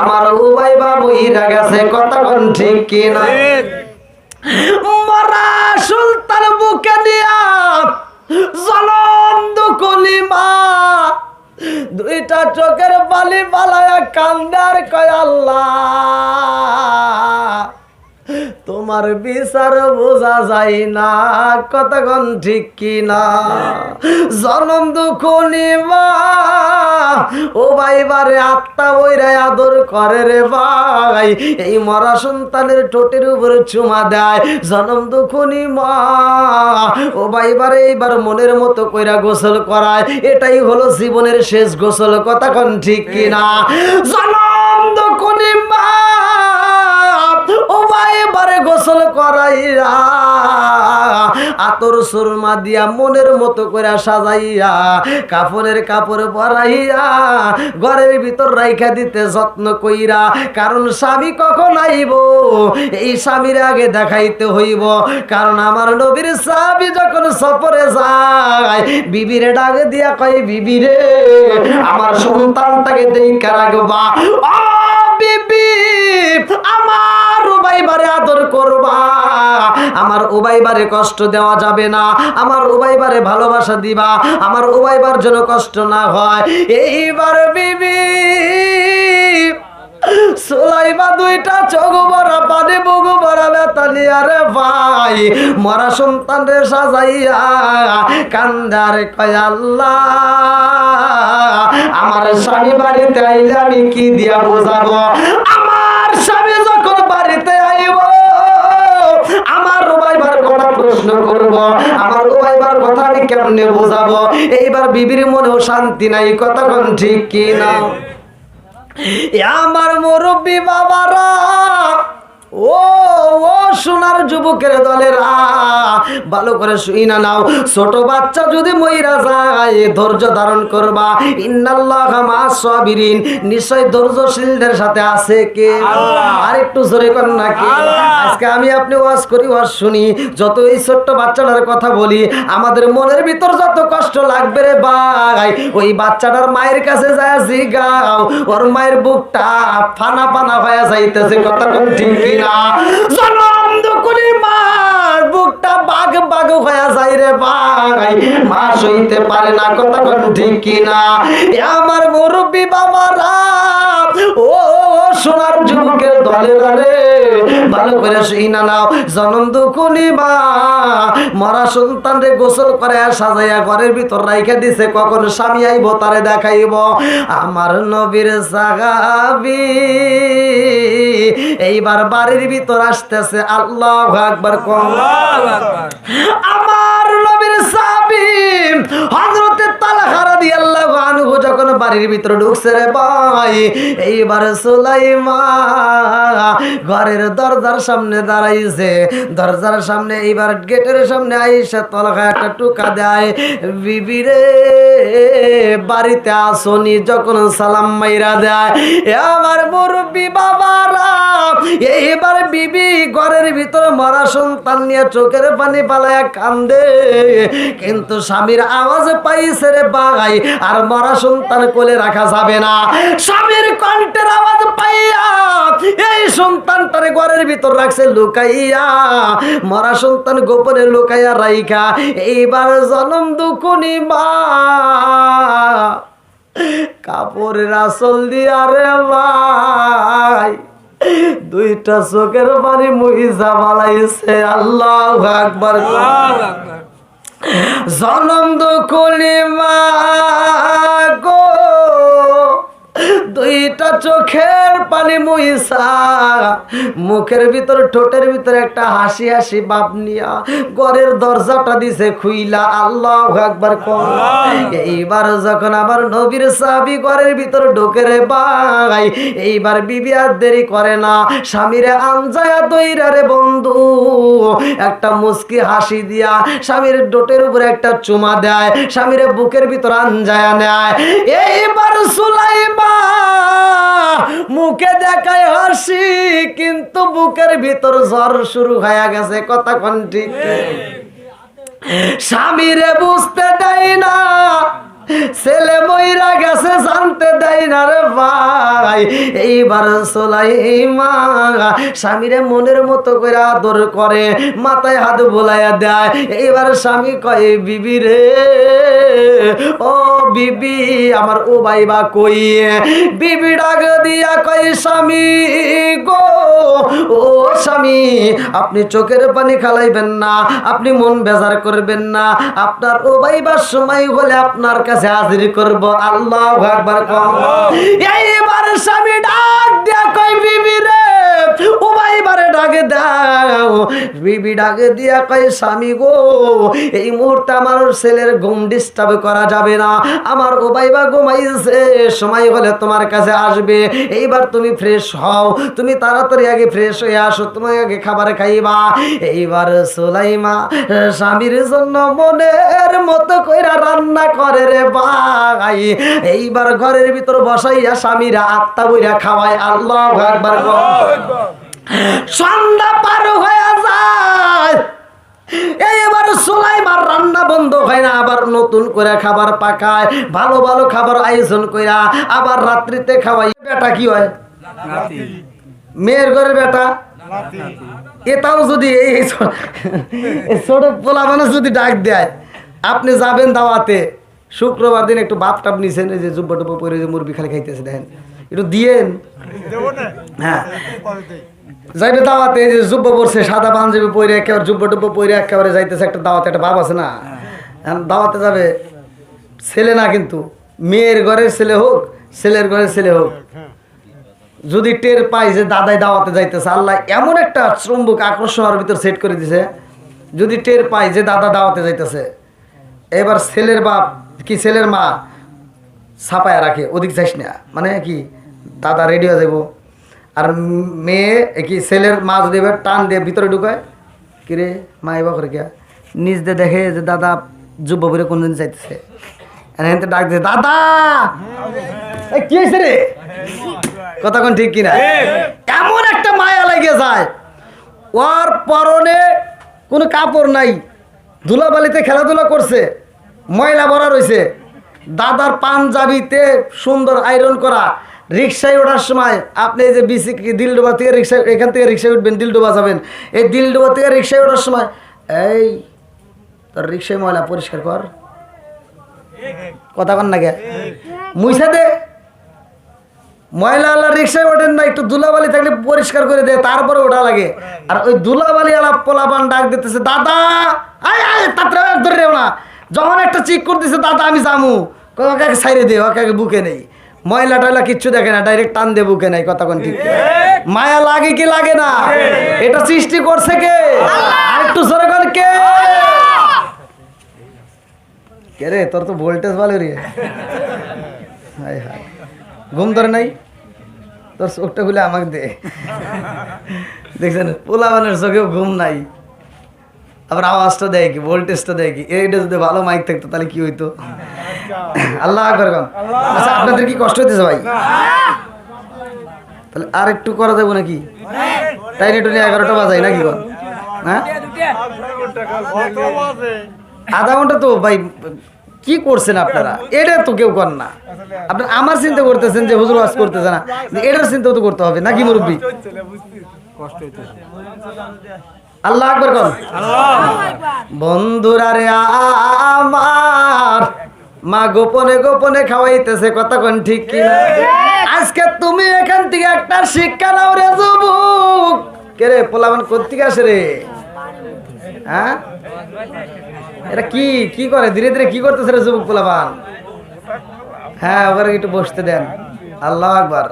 আমার ও বাইবা বইরা গেছে কতক্ষণ ঠিক কিনা মরা সুলতান বুকে নিয়া জনম দুকুনি মা দুইটা চোখের বালি বালায়া কান্দার কয় আল্লাহ তোমার বিচার বোঝা যায় না কতক্ষণ ঠিক কিনা জনম দুঃখনি মা ও ভাই বারে আত্মা বইরাই আদর করে রে ভাই এই মরা সন্তানের ঠোঁটের উপরে চুমা দেয় জনম দুঃখনি মা ও ভাই বারে এইবার মনের মতো কইরা গোসল করায় এটাই হলো জীবনের শেষ গোসল কতক্ষণ ঠিক কিনা জনম দুঃখনি মা ও ভাই বারে গোসল করাইয়া আতর সুরমা দিয়া মনের মতো করে সাজাইয়া কাপড়ের কাপড় পরাইয়া ঘরের ভিতর রাইখা দিতে যত্ন কইরা কারণ স্বামী কখন আইব এই স্বামীর আগে দেখাইতে হইব কারণ আমার নবীর স্বামী যখন সফরে যায় বিবিরে ডাক দিয়া কয় বিবিরে আমার সন্তানটাকে দেখা রাখবা ও বিবি আমার উবাইবারে আদর করবা আমার উবাইবারে কষ্ট দেওয়া যাবে না আমার উবাইবারে ভালোবাসা দিবা আমার উবাইবার যেন কষ্ট না হয় এইবার বিবি সুলাইমা দুইটা চোখ ভরা পানি বুক ভরা ব্যথা নিয়ে রে ভাই মরা সন্তান রে সাজাইয়া কান্দার কয় আল্লাহ আমার স্বামী বাড়িতে আইলে আমি কি দিয়া বোঝাবো আমার স্বামী যখন বাড়িতে আইব আমার উবাইবার কথা প্রশ্ন করব আমার উবাইবার কথা আমি কেমনে বোঝাবো এইবার বিবির মনেও শান্তি নাই কতক্ষণ ঠিক কি না আমার মুরব্বী বাবারা ও ও সোনার যুবকের দলেরা ভালো করে শুই না নাও, ছোট বাচ্চা যদি মইরা যায় ধৈর্য ধারণ করবা। ইন্নাল্লাহা মা'আস সাবিরিন, নিশ্চয় ধৈর্যশীলদের সাথে আছে কে? আর একটু জোরে কর না কে? আজকে আমি আপনি ওয়াজ করি, ওয়াজ শুনি, যত এই ছোট্ট বাচ্চাটার কথা বলি, আমাদের মনের ভিতর যত কষ্ট লাগবে রে ভাই, ওই বাচ্চাটার মায়ের কাছে যায় জিগাও, ওর মায়ের বুকটা ফানা ফানা হয়ে যাইতেছে, কথা কোন ঠিক কিনা? জনম দুকুনি মার বুকটা বাগ বাগ হয়ে যায় রে ভাই, মা সইতে পারে না, কথা কোন ঠিক কিনা? আমার মুরব্বী বাবারা, ও সোনার যুবকের দলেরা রে, ভালো করে শুই না নাও, জনম দুকুনি মা মরা সন্তান রে গোসল করে সাজাইয়া ঘরের ভিতর রাইখা দিছে, কখন স্বামী আইব তারে দেখাইব। আমার নবীর সাহাবী এইবার বাড়ির ভিতর আসতেছে, আল্লাহু আকবার কোন। আমার নবীর সাহাবী হযরতে তালহা রাদিয়াল্লাহু আনহু যখন বাড়ির ভিতরে ঢুকছে রে ভাই, এইবার সুলাইমা ঘরের দরজার সামনে দাঁড়াইছে, দরজার সামনে এইবার গেটের সামনে আইসা তলহা একটা টুকা দেয়, বিবি রে বাড়িতে আসনি, যখন সালাম মাইরা দেয়। আমার মুরব্বী বাবারা, এইবার বিবি ঘরের ভিতরে মরা সন্তান নিয়ে চোখের পানি পালায়া কান্দে, কিন্তু স্বামীর আওয়াজ পাইছে রে ভাই, আর মরা সন্তান কোলে রাখা যাবে না। স্বামীর কণ্ঠের আওয়াজ পাইয়া এই সন্তানটারে ঘরের ভিতর রাখছে লুকাইয়া, মরা সন্তান গোপনে লুকাইয়া রাইখা এইবার জনম দুকুনি মা কাপড়ের আঁচল দিয়া রে ভাই দুইটা চোখের পানি মুইজা বালাইছে, আল্লাহু আকবার। জনম দুকুনি মা গো দুইটা চোখের পানি মুইসা মুখের ভিতর ঠোঁটের ভিতরে একটা হাসি হাসি ভাব নিয়া ঘরের দরজাটা দিছে খুইলা, আল্লাহু আকবার কোন। এইবার যখন আবার নবীর সাহাবী ঘরের ভিতর ঢোকে রে ভাই, এইবার বিবি আর দেরি করে না, স্বামীরে আনজায়া দইরা রে বন্ধু একটা মুস্কি হাসি দিয়া স্বামীর ঠোঁটের উপরে একটা চুমা দেয়, স্বামীরে বুকের ভিতর আনজায়া নেয়। এইবার সুলাইমা মুখে দেখায় হাসি, কিন্তু বুকের ভিতর জ্বর শুরু হয়ে গেছে, কথা কোন ঠিক? স্বামীরে বুঝতে দেয় না, ছেলে মইরা গেছে জানতে দেয় না রে ভাই। এইবার সুলাইমা স্বামীরে মনের মতো করে আদর করে, মাথায় হাত বোলাইয়া দেয়। এইবার স্বামী কয়, বিবি রে ও বিবি আমার ও ভাইবা কই? বিবি ডাক দিয়া কয়, স্বামী গো ও স্বামী, আপনি চোখের পানি খালাইবেন না, আপনি মন বেজার করবেন না, আপনার ও ভাইবার সময় হলে আপনার কাছে হাজির করব, আল্লাহু আকবার। এইবার স্বামী ডাক দিয়া কয়, বিবি রে ও ভাইবারে ডাকে দাও। বিবি ডাকে দিয়া কয়, স্বামী গো এই মুহূর্তে আমার ছেলের ঘুম ডিস্টার্ব করা যাবে না, আমার ও ভাইবা ঘুমাইছে, সময় হলে তোমার কাছে আসবে, এইবার তুমি ফ্রেশ হও, তুমি তাড়াতাড়ি আগে ফ্রেশ হয়ে আসো, তুমি আগে খাবার খাইবা। এইবার সুলাইমা স্বামীর জন্য মনের মতো কইরা রান্না করে রে ভাই, এইবার ঘরের ভিতর বসাইয়া স্বামীরা আত্মা বইরা খাওয়ায়, আল্লাহু আকবার। সন্ধ্যা পার হয়ে যায়, এইবার সুলাইমার রান্না বন্ধ হয় না, আবার নতুন করে খাবার পাকায়, ভালো ভালো খাবার আয়োজন কইরা আবার রাত্রিতে খাওয়াই। বেটা কি হয়? মেয়ের ঘরের বেটা। এটাও যদি এই ছোট পোলা মানুষ যদি ডাক দেয়, আপনি যাবেন দাওয়াতে, শুক্রবার দিন একটু বাপ টাপ নিছেন, এই যে জুব্বা টুব্বা পরে যে মুরগি খালি খাইতেছে, দেখেন একটু দিয়েন। হ্যাঁ যাইবে দাওয়াতে, যে জুব্বা পরছে, সাদা পাঞ্জাবি পরে একেবারে জুব্বা টুব্বা পরে একেবারে যাইতেছে একটা দাওয়াতে, একটা বাপ আছে না, দাওয়াতে যাবে, ছেলে না কিন্তু মেয়ের ঘরের ছেলে হোক, ছেলের ঘরের ছেলে হোক, যদি টের পাই যে দাদাই দাওয়াতে যাইতেছে, আল্লাহ এমন একটা চুম্বক আকর্ষণের ভিতর সেট করে দিছে, যদি টের পাই যে দাদা দাওয়াতে যাইতেছে, এবার ছেলের বাপ কি ছেলের মা ছাপায়া রাখে, ওদিক যাইস না, মানে কি দাদা রেডি হয়ে যাবো, আর মেয়ে কি ছেলের মা যদি এবার টান দিয়ে ভিতরে ঢুকায়, কিরে মা এবার করে গিয়া নিজ দিয়ে দেখে যে দাদা যুব বলে কোনদিন চাইতেছে, এখানে ডাক দিয়ে দাদা কি হয়েছে রে, কথা কোন ঠিক কিনা? এমন একটা মায়া লেগে যায়, ওর পরনে কোনো কাপড় নাই, ধুলাবালিতে খেলাধুলা করছে, ময়লা ভরা রয়েছে, দাদার পাঞ্জাবিতে সুন্দর আয়রন করা, রিক্সায় ওঠার সময় আপনি এই যে বিসি দিলডোবা থেকে রিক্সা, এখান থেকে রিক্সায় উঠবেন দিলডোবা যাবেন, এই দিলডোবা থেকে রিক্সায় ওঠার সময় এই তোর রিক্সায় ময়লা পরিষ্কার কর, কথা কন না গে মুইসা দে, ময়লা আল্লাহ রিক্সায় ওঠেন না, একটু ধুলাবালি থাকলে পরিষ্কার করে দে, তারপরে ওঠা লাগে। আর ওই ধুলাবালি আলা পোলাপান ডাক দিতেছে দাদা আয় আয় তাড়াতাড়ি ধরে রেও না, যখন একটা চিক করতেছে দাদা আমি জামু, ওকে সাইরে দে, ওকে বুকে নেই, ময়লা টয়লা কিচ্ছু দেখে না, ডাইরেক্ট টান দিয়ে বুকে নেই, কথা কোন ঠিক? মায়া লাগে কি লাগে না? এটা সৃষ্টি করছে কে? একটু জোরে কোন কে? কে রে তোর তো ভোল্টেজ ভালো রে, হায় হায় ঘুম ধরে নাই তোর, চোখটা খুলে আমাকে দে, দেখছেন পোলাবানের চোখেও ঘুম নাই, আবার আওয়াজটা দেয় কি, ভোল্টেজটা দেয় কি, এইটা যদি ভালো মাইক থাকতো তাহলে কি হইতো? আল্লাহ আকবার। আচ্ছা আপনাদের কি কষ্ট হইতেছে ভাই? তাহলে আর একটু করা যাবো নাকি? তাই একটু 11টা বাজাই নাকি? হ্যাঁ আধা ঘন্টা তো ভাই কি করছেন আপনারা? এটা তো কেউ করেন না, আপনার আমার চিন্তা করতেছেন যে হুজুর ওয়াজ করতেছে না, এটার চিন্তাও তো করতে হবে নাকি মুরব্বী? আল্লাহ আকবার কর। বন্ধুরা রে আমার মা গোপনে গোপনে খাওয়াইতেছে, কথা কোন ঠিক কিনা? আজকে তুমি এখান থেকে একটা শিক্ষা নাও রে যুবক। কে রে পোলাবান কোত্থেকে আসে রে? হ্যাঁ এটা কি কি করে ধীরে ধীরে কি করতেছে রে যুবক পোলাবান? হ্যাঁ ওখানে একটু বসতে দেন। আল্লাহ আকবার।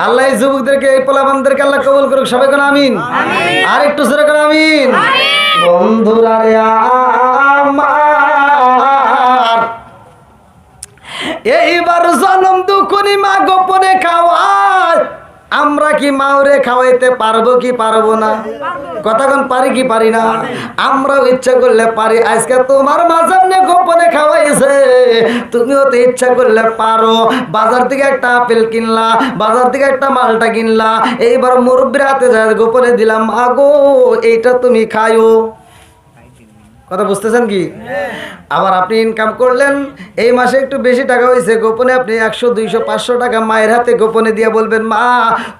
আল্লাহ এই যুবকদেরকে এই পোলাবানদেরকে আল্লাহ কবুল করুক, সবাই কোন আমিন। আর একটু জোরে কোন আমিন। বন্ধুরা রে আমার এইবার জনম দুখনি মা গোপনে খাওয়ায়, আমরা কি মাওরে খাওয়াইতে পারবো কি পারবো না? কতক্ষণ পারি কি পারি না? আমরাও ইচ্ছা করলে পারি। আজকে তোমার মা সামনে গোপনে খাওয়াইছে, তুমিও তো ইচ্ছা করলে পারো। বাজার থেকে একটা আপেল কিনলা, বাজার থেকে একটা মালটা কিনলা, এইবার মুরব্বির হাতে যায় গোপনে দিলাম, আগো এইটা তুমি খাইও। কথা বুঝতেছেন কি? আবার আপনি ইনকাম করলেন, এই মাসে একটু বেশি টাকা হয়েছে, গোপনে আপনি 100 200 500 টাকা মায়ের হাতে গোপনে দিয়ে বলবেন, মা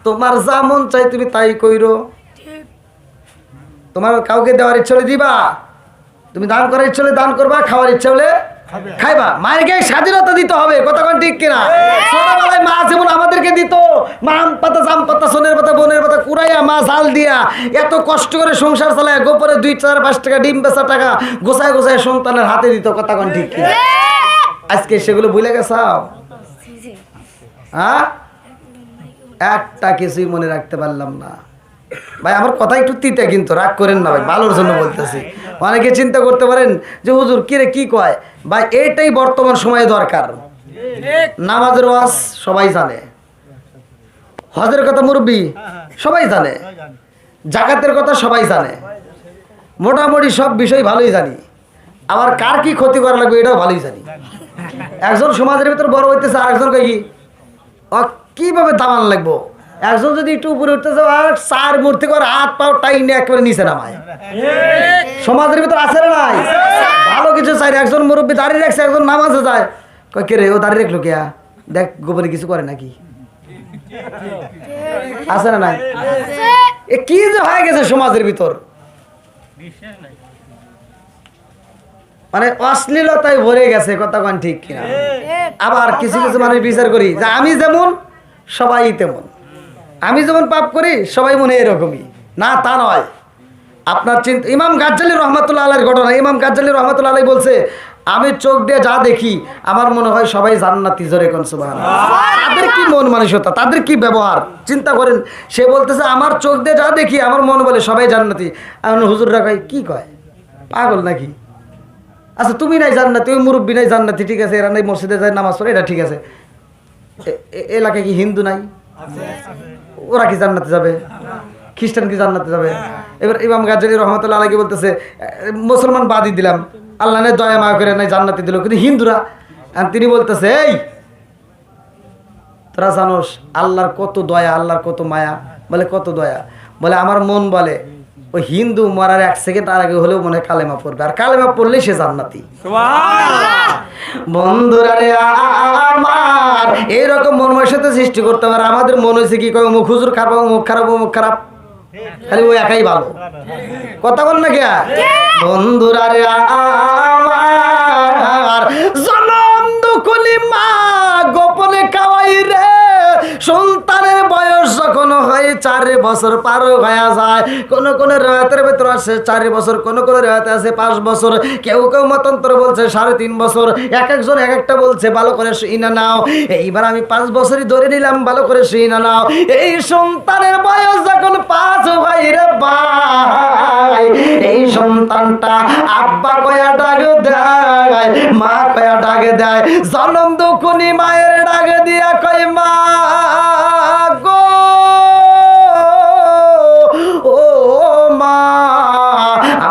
তোমার যা মন চাই তুমি তাই কইরো। তোমার কাউকে দেওয়ার ইচ্ছা হলে দিবা, তুমি দান করার ইচ্ছা হলে দান করবা, খাওয়ার ইচ্ছা হলে খাইবা। মায়েরকে স্বাধীনতা দিতে হবে, কতক্ষণ ঠিক কিনা? ছোটবেলায় মা যেমন আমাদেরকে দিত, মা আম পাতা জাম পাতা সোনের পাতা বোনের পাতা কুড়াইয়া মা জাল দিয়া এত কষ্ট করে সংসার চালায়, গোপরে 2 4 5 টাকা ডিম বেচা টাকা গোছায় গোছায় সন্তানের হাতে দিত, কতক্ষণ ঠিক কিনা? আজকে সেগুলো ভুলে গেছাও? হ্যাঁ একটা কিছুই মনে রাখতে পারলাম না ভাই। আমার কথা একটু তিতে, কিন্তু রাগ করেন না ভাই, ভালোর জন্য বলতেছি। অনেকে চিন্তা করতে পারেন যে হুজুর কিরে কি কয় ভাই, এইটাই বর্তমান সময়ে দরকার। নামাজের ওয়াজ সবাই জানে, হজের কথা মুরব্বি সবাই জানে, জাকাতের কথা সবাই জানে, মোটামুটি সব বিষয় ভালোই জানি। আবার কার কি ক্ষতি করা লাগবে এটাও ভালোই জানি। একজন সমাজের ভিতর বড় হইতেছে, আরেকজন কয় কি কিভাবে দামান লাগবো। একজন যদি একটু উপরে উঠতে যাও আর 4 মূর্তি করে হাত পাও টাইনে একেবারে নিচে নামায়। সমাজের ভিতর আছে না নাই? ভালো কিছু চাই। একজন মুরব্বী দাঁড়িয়ে রাখছে, একজন নামাজে যায়, কয় কে রে ও দাঁড়িয়ে রাখলো কে? দেখ গোপনে কিছু করে নাকি? আছে না নাই? এ কি যে হয়ে গেছে সমাজের ভিতর, মানে অশ্লীলতায় ভরে গেছে, কতক্ষণ ঠিক কিনা? আবার কিছু কিছু মানুষ বিচার করি যে আমি যেমন সবাই তেমন, আমি যেমন পাপ করি সবাই মনে এরকমই না, তা নয়। আপনার চিন্তা, ইমাম গাজ্জালী রহমাতুল্লাহ আলাইহির ঘটনা। ইমাম গাজ্জালী রহমাতুল্লাহ আলাইহি বলছে, আমি চোখ দিয়ে যা দেখি আমার মনে হয় সবাই জান্নাতি। জোরে কোন সুবহানাল্লাহ। তাদের কি মন মানসিকতা, তাদের কি ব্যবহার চিন্তা করেন। সে বলতেছে আমার চোখ দিয়ে যা দেখি আমার মনে বলে সবাই জান্নাতি। এখন হুজুররা কয় কি কয়, পাগল নাকি? আচ্ছা তুমি নাই জান্নাতি, ওই মুরব্বী নাই জান্নাতি, ঠিক আছে, এরা নাই মসজিদে যায় নামাজ পড়ে, এটা ঠিক আছে। এলাকায় কি হিন্দু নাই? ওরা কি জান্নাতে যাবে? খ্রিস্টান কি জান্নাতে যাবে? এবার ইমাম গাজ্জালী রহমতুল্লাহ আলাইহি বলতেছে মুসলমান বাদই দিলাম, আল্লাহ না দয়া মায়া করে নাই জান্নাতে দিল, কিন্তু হিন্দুরা। আর তিনি বলতেছে এই তোরা জানোস আল্লাহর কত দয়া, আল্লাহর কত মায়া? বলে কত দয়া? বলে আমার মন বলে ওই হিন্দু মরার 1 সেকেন্ড আগে হলেও মনে হয় কালেমা পড়বে, আর কালেমা পড়লে সে জান্নাতি। বন্ধুরা রে আমার এইরকম মন সাথে সৃষ্টি করতে পারে। আমাদের মন হয়েছে কি কয় মুখ হুজুর খারাপ, মুখ খারাপ, মুখ খারাপ, খালি ওই একাই ভালো। কথা বল না কে? বন্ধুরা রে আমার জনম দুকুলি মা গোপনে খাওয়াই রে, সন্তানের বয়স যখন হয় 4 বছর পার হয়ে যায়। কোন কোন রেওয়াতের ভিতর আছে 4 বছর, কোন কোন রেওয়াতে আছে 5 বছর, কেউ কেউ মতান্তর বলছে 3.5 বছর, এক একজন এক একটা বলছে। ভালো করে শুইনা নাও, এইবার আমি 5 বছরই ধরে নিলাম, ভালো করে শুইনা নাও। এই সন্তানের বয়স যখন 5 হয় রে ভাই, এই সন্তানটা আব্বা কয়া ডাক দেয়, মা কয়া ডাক দেয়। জনম দুকুনি মায়ের ডাক দিয়া কয় মা গো, ও মা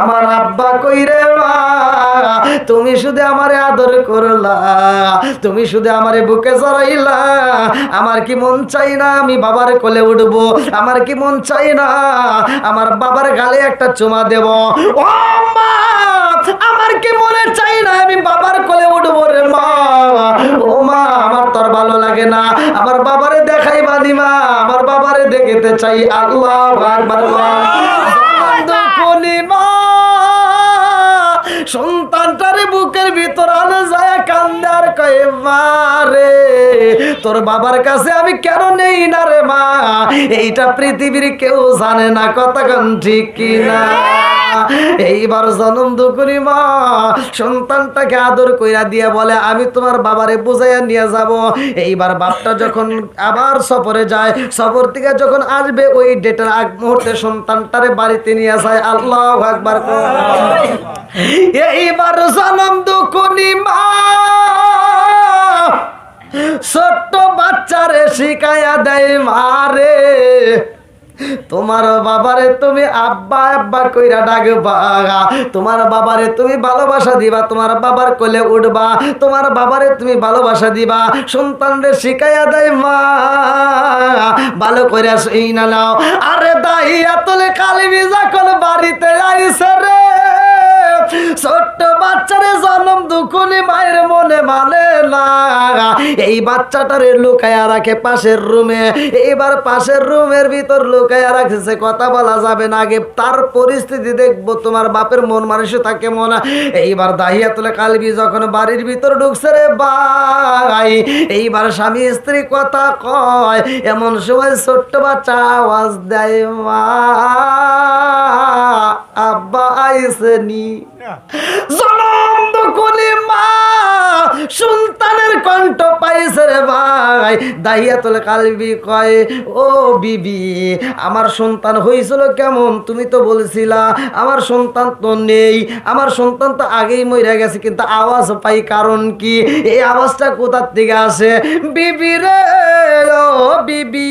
আমার আব্বা কই রে মা, তুমি শুধু আমারে আদর করলা, তুমি শুধু আমারে বুকে জড়াইলা, আমার কি মন চাই না আমি বাবার কোলে উঠবো? আমার কি মন চাই না আমার বাবার গালে একটা চুমা দেব? ও মা আমার কি মনে চাই না আমি বাবার কোলে উঠবো রে মা? ও মা আমার তোর ভালো লাগে না, আমার বাবারে দেখাই বাদি মা, আমার বাবারে দেখতে চাই। আল্লাহু আকবার। সন্তানটারে বুকের ভিতর আনে যায় কান্দে আর কয়ে মা রে তোর বাবার কাছে আমি কেন নেই না রে মা, এইটা পৃথিবীর কেউ জানে না। কতক্ষণ ঠিক কিনা? এইবার জনম দুকুনি মা সন্তানটাকে আদর কইরা দিয়া বলে আমি তোমার বাবারে বুঝাইয়া নিয়ে যাব। এইবার বাপটা যখন আবার সফরে যায়, সফর থেকে যখন আসবে ওই ডেটের আগ মুহূর্তে সন্তানটারে বাড়িতে নিয়ে যায়। আল্লাহু আকবার। এইবার জনম দুকুনি মা ছোট্ট বাচ্চারে শিখাইয়া দেয় মারে তোমার বাবারে তুমি আব্বা আব্বা কইরা ডাকবা, তোমার বাবারে তুমি ভালোবাসা দিবা, তোমার বাবার কোলে উঠবা, তোমার বাবারে তুমি ভালোবাসা দিবা। সন্তানরে শিখাইয়া দেয় মা, ভালো করে শুই না নাও। আরে দাহিয়াতুল কালবি যখন বাড়িতে আইছে রে, ছোট্ট বাচ্চারে জন্ম দুকুনি মায়ের মনে মানে না, এই বাচ্চাটারে লুকায়া রাখে পাশের রুমে। এইবার পাশের রুমের ভিতর লুকায়া রাখছে, কথা বলা যাবে না, আগে তার পরিস্থিতি দেখবো তোমার বাপের মন মানসিকতা কেমন। এইবার দাহিয়াতুল কালবি যখন বাড়ির ভিতর ঢুকছে রে ভাই, এইবার স্বামী স্ত্রী কথা কয়, এমন সময় ছোট্ট বাচ্চা আওয়াজ দেয় মা আব্বা আইসেনি। জনম দুকুনি মা সন্তানের কণ্ঠ পাইছে রে ভাই। দাহিয়াতুল কালবি কয় ও বিবি আমার সন্তান হয়েছিল কেমন? তুমি তো বলেছিলা আমার সন্তান তো নেই, আমার সন্তান তো আগেই মরে গেছে, কিন্তু আওয়াজ পাই কারণ কি? এই আওয়াজটা কোথার থেকে আসে? বিবি রে ও বিবি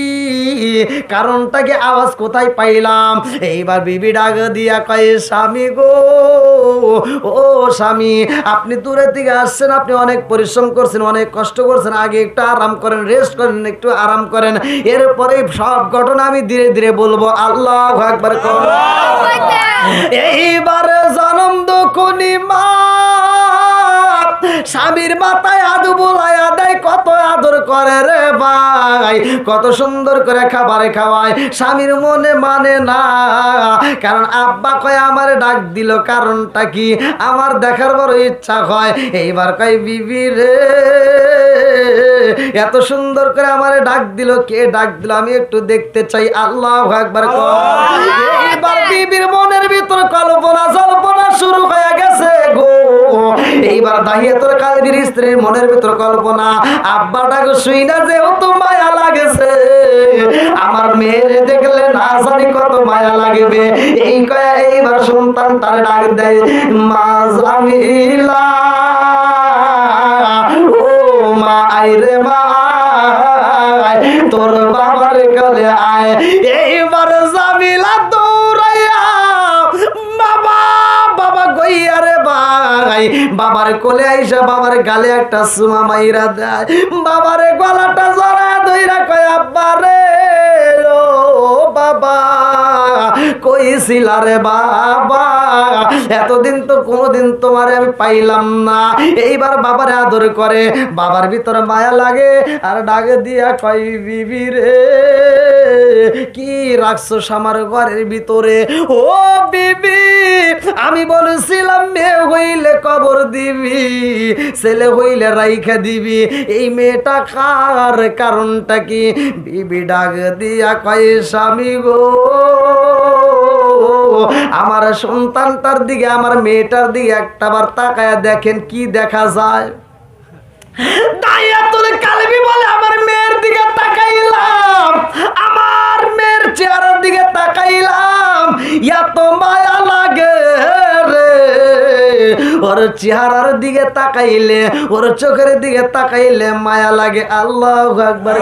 কারণটা কি? আওয়াজ কোথায় পাইলাম? এইবার বিবি ডাক দিয়া কয় স্বামী গো, ও স্বামী আপনি দূরে থেকে আসছেন, আপনি অনেক পরিশ্রম করছেন, অনেক কষ্ট করছেন, আগে একটু আরাম করেন, রেস্ট করেন, একটু আরাম করেন, এরপরে সব ঘটনা আমি ধীরে ধীরে বলবো। আল্লাহু আকবার। এইবার জনম দুকুনি মা স্বামীর মাথায় আদু বুলাইয়া দেয়, কত আদর করে রে ভাই, কত সুন্দর করে খাবারে খাওয়ায়। স্বামীর মনে মানে না, কারণ আব্বা কয় আমারে ডাক দিল, কারণটা কি? আমার দেখার বড় ইচ্ছা হয়। এইবার কয় বিবি রে এত সুন্দর করে আমারে ডাক দিল, কে ডাক দিল আমি একটু দেখতে চাই। আল্লাহু আকবার। এইবার বিবির মনের ভিতর কল্পনা জল্পনা শুরু হয়ে গেছে গো। এইবার দাহিয়াতুল কালবির স্ত্রীর মনের ভিতর কল্পনা, আব্বাটাকে শুই না যেহেতু মায়া লাগেছে, আমার মেয়ের দেখলে না জানি কত মায়া লাগবে। এই কয়া এইবার সন্তান তার ডাক দেয় মা জামিলা, ও মা আইরে মা তোর বাবার কোলে আয়। এইবার জামিলা দৌড়াইয়া বাবা বাবা কইয়া রে ভাই বাবার কোলে আইসা বাবার গালে একটা সুমা মাইরা দেয়। বাবারে গলাটা জড়া ধইরা কয় আব্বা রে ও বাবা কইছিলা রে বাবা, এতদিন তো কোনোদিন তোমারে আমি পাইলাম না। এইবার বাবারে আদর করে, বাবার ভিতরে মায়া লাগে আর ডাকে দিয়া কই বিবি রে কি রাখছো আমার ঘরের ভিতরে? ও বিবি আমি বলেছিলাম মেয়ে হইলে কবর দিবি, ছেলে হইলে রাইখা দিবি, এই মেয়েটা কার? কারণটা কি? বিবি ডাক দিয়া কয় স্বামী গো আমার সন্তানটার দিকে আমার মেয়েটার দিকে একটাবার তাকায়া দেখেন কি দেখা যায়। দাইয়াতুল কালবি বলে আমার মেয়ের দিকে তাকাইলাম, আমার মেয়ের চেহারার দিকে তাকাইলাম, এত মায়া লাগে রে। ওর চেহারার দিকে তাকাইলে ওর চোখের দিকে তাকাইলে মায়া লাগে। আল্লাহু আকবার।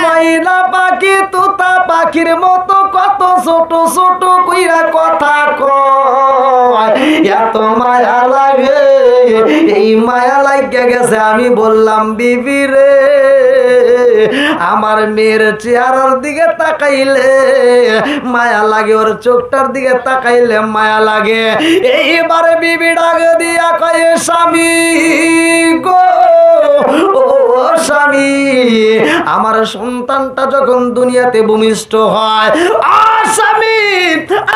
মাইনা পাখি তোতা পাখির মতো কত ছোট ছোট কইরা কথা কয়, এত মায়া লাগে। এই মায়া লাগে গেছে আমি বললাম বিবি রে আমার মেয়ের চেহারার দিকে তাকাইলে মায়া লাগে, ওর চোখটার দিকে তাকাইলে মায়া লাগে। এইবারে বিবি ডাক দিয়া কয় স্বামী গো ও স্বামী আমার সন্তানটা যখন দুনিয়াতে ভূমিষ্ঠ হয় স্বামী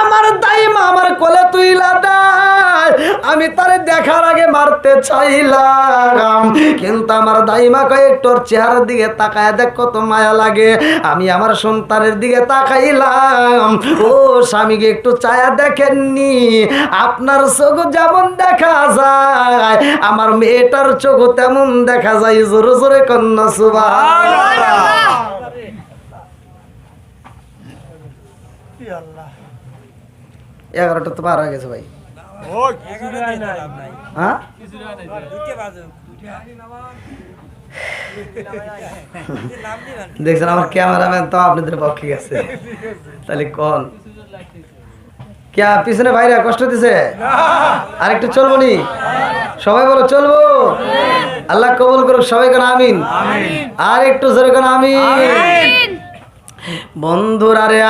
আমার দাইমা আমার কোলে তুইলা দেয়, আমি তারে দেখার আগে মারতে চাইলাম কিন্তু আমার দাইমা কয়েক তোর চেহারার দিকে তাকায় দেখ কত মায়া লাগে। আমি আমার সন্তানের দিকে তাকাইলাম। ও স্বামীকে একটু চায়া দেখেননি? আপনার চোখ যেমন দেখা যায় আমার মেয়েটার চোখ তেমন দেখা যায়। জোরে জোরে কন্যা সুবহানাল্লাহ। 11টা তো পার হয়ে গেছে ভাই। হ্যাঁ দেখছেন আমার ক্যামেরাম্যান তো আপনাদের পক্ষে গেছে, তাহলে কোন কে পিছনে ভাইরা কষ্ট দিছে? আর একটু চলবো নি? সবাই বলো চলবো। আল্লাহ কবুল করুক সবাই কেন আমিন। আর একটু জোরে কেন আমিন। বন্ধুরা রে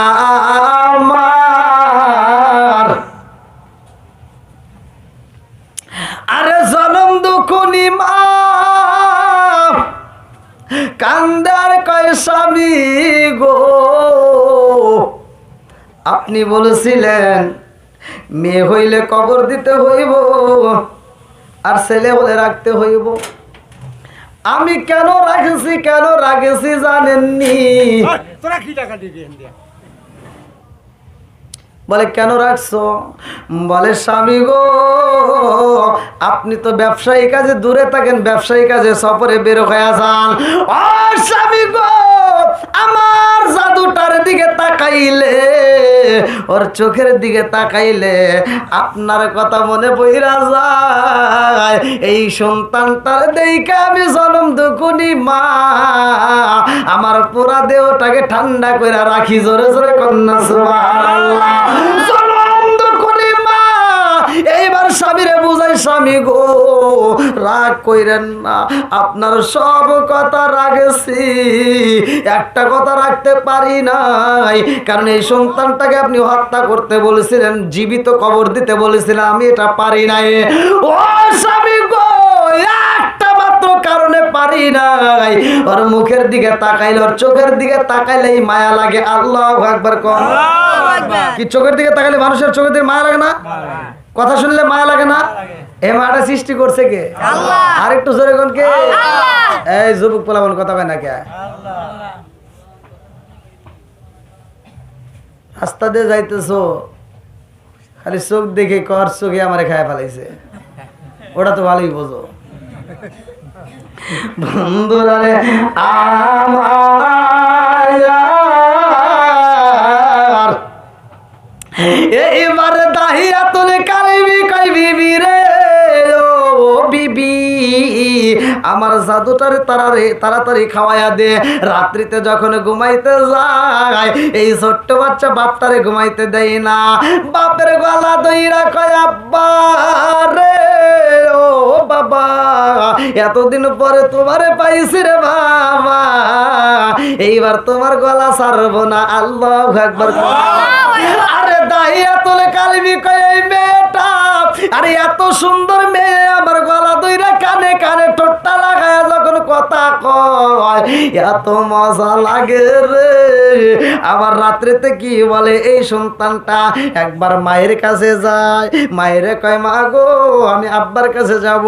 আমার আরে জনম দুঃখনি মা কান্দার কয় স্বামী গো আপনি বলেছিলেন মেয়ে হইলে কবর দিতে হইব আর ছেলে হলে রাখতে হইব। আমি কেন রাখেছি জানেননি? বলে কেন রাখছো? বলে স্বামী গো আপনি তো ব্যবসায়ী কাজে দূরে থাকেন, ব্যবসায়ী কাজে সফরে বের হয়ে যান। ও স্বামী গো আমার জাদুটার দিকে তাকাইলে ওর চোখের দিকে তাকাইলে আপনার কথা মনে পইরা যায়। এই সন্তানটার দেখে আমি জনম দুকুনি মা আমার পুরা দেহটাকে ঠান্ডা করে রাখি। জোরে জোরে কন্যা সুবহানাল্লাহ। জনম দুকুনি মা এইবার স্বামীরে বুঝাই স্বামী গো রাগ কইরেন না, আপনার সব কথা রাখেছি, একটা কথা রাখতে পারি নাই, কারণ এই সন্তানটাকে আপনি হত্যা করতে বলেছিলেন, জীবিত কবর দিতে বলেছিলেন, আমি এটা পারি নাই। ও স্বামী গো একটা মাত্র কারণে পারি নাই, ওর মুখের দিকে তাকাইলে ওর চোখের দিকে তাকাইলেই মায়া লাগে। আল্লাহু আকবার। কোন কি চোখের দিকে তাকাইলে মানুষের চোখের দিকে মায়া লাগে না? কথা শুনলে মায়া লাগে না? এই মায়াটা সৃষ্টি করছে কে? আল্লাহ। আর একটু জোরে কোন কে? আল্লাহ। এই যুবক পোলাপন কথা কয় না কে? আল্লাহ। রাস্তা দিয়ে যাইতেছো খালি চোখ দেখে কর চোখে আমারে খায় ফেলাইছে, ওটা তো ভালোই বোঝো। বন্ধুরা রে আমার এইবার দাহিয়াতুল কালবি কই বিবি রে ও বিবি আমার জাদুটারে তাড়াতাড়ি খাওয়াইয়া দে। রাত্রিতে যখন ঘুমাইতে যায় এই ছোট্ট বাচ্চা বাপটারে ঘুমাইতে দেয় না। বাপের গলা দইরা কয় আব্বা রে, ও বাবা এতদিন পরে তোমারে পাইছি রে বাবা, এইবার তোমার গলা ছাড়বো না। আল্লাহু আকবার। আরে দাহিয়া তোলে কালিমি কয় এই মেয়েটা, আরে এত সুন্দর মেয়ে আমার গলা দইরা কানে কানে ঠোঁটটা লাগায় যখন কথা কয় এত মজা লাগে রে। আবার রাত্রিতে কি বলে এই সন্তানটা, একবার মায়ের কাছে যায়, মায়েরে কয় মা গো আমি আব্বার কাছে যাব,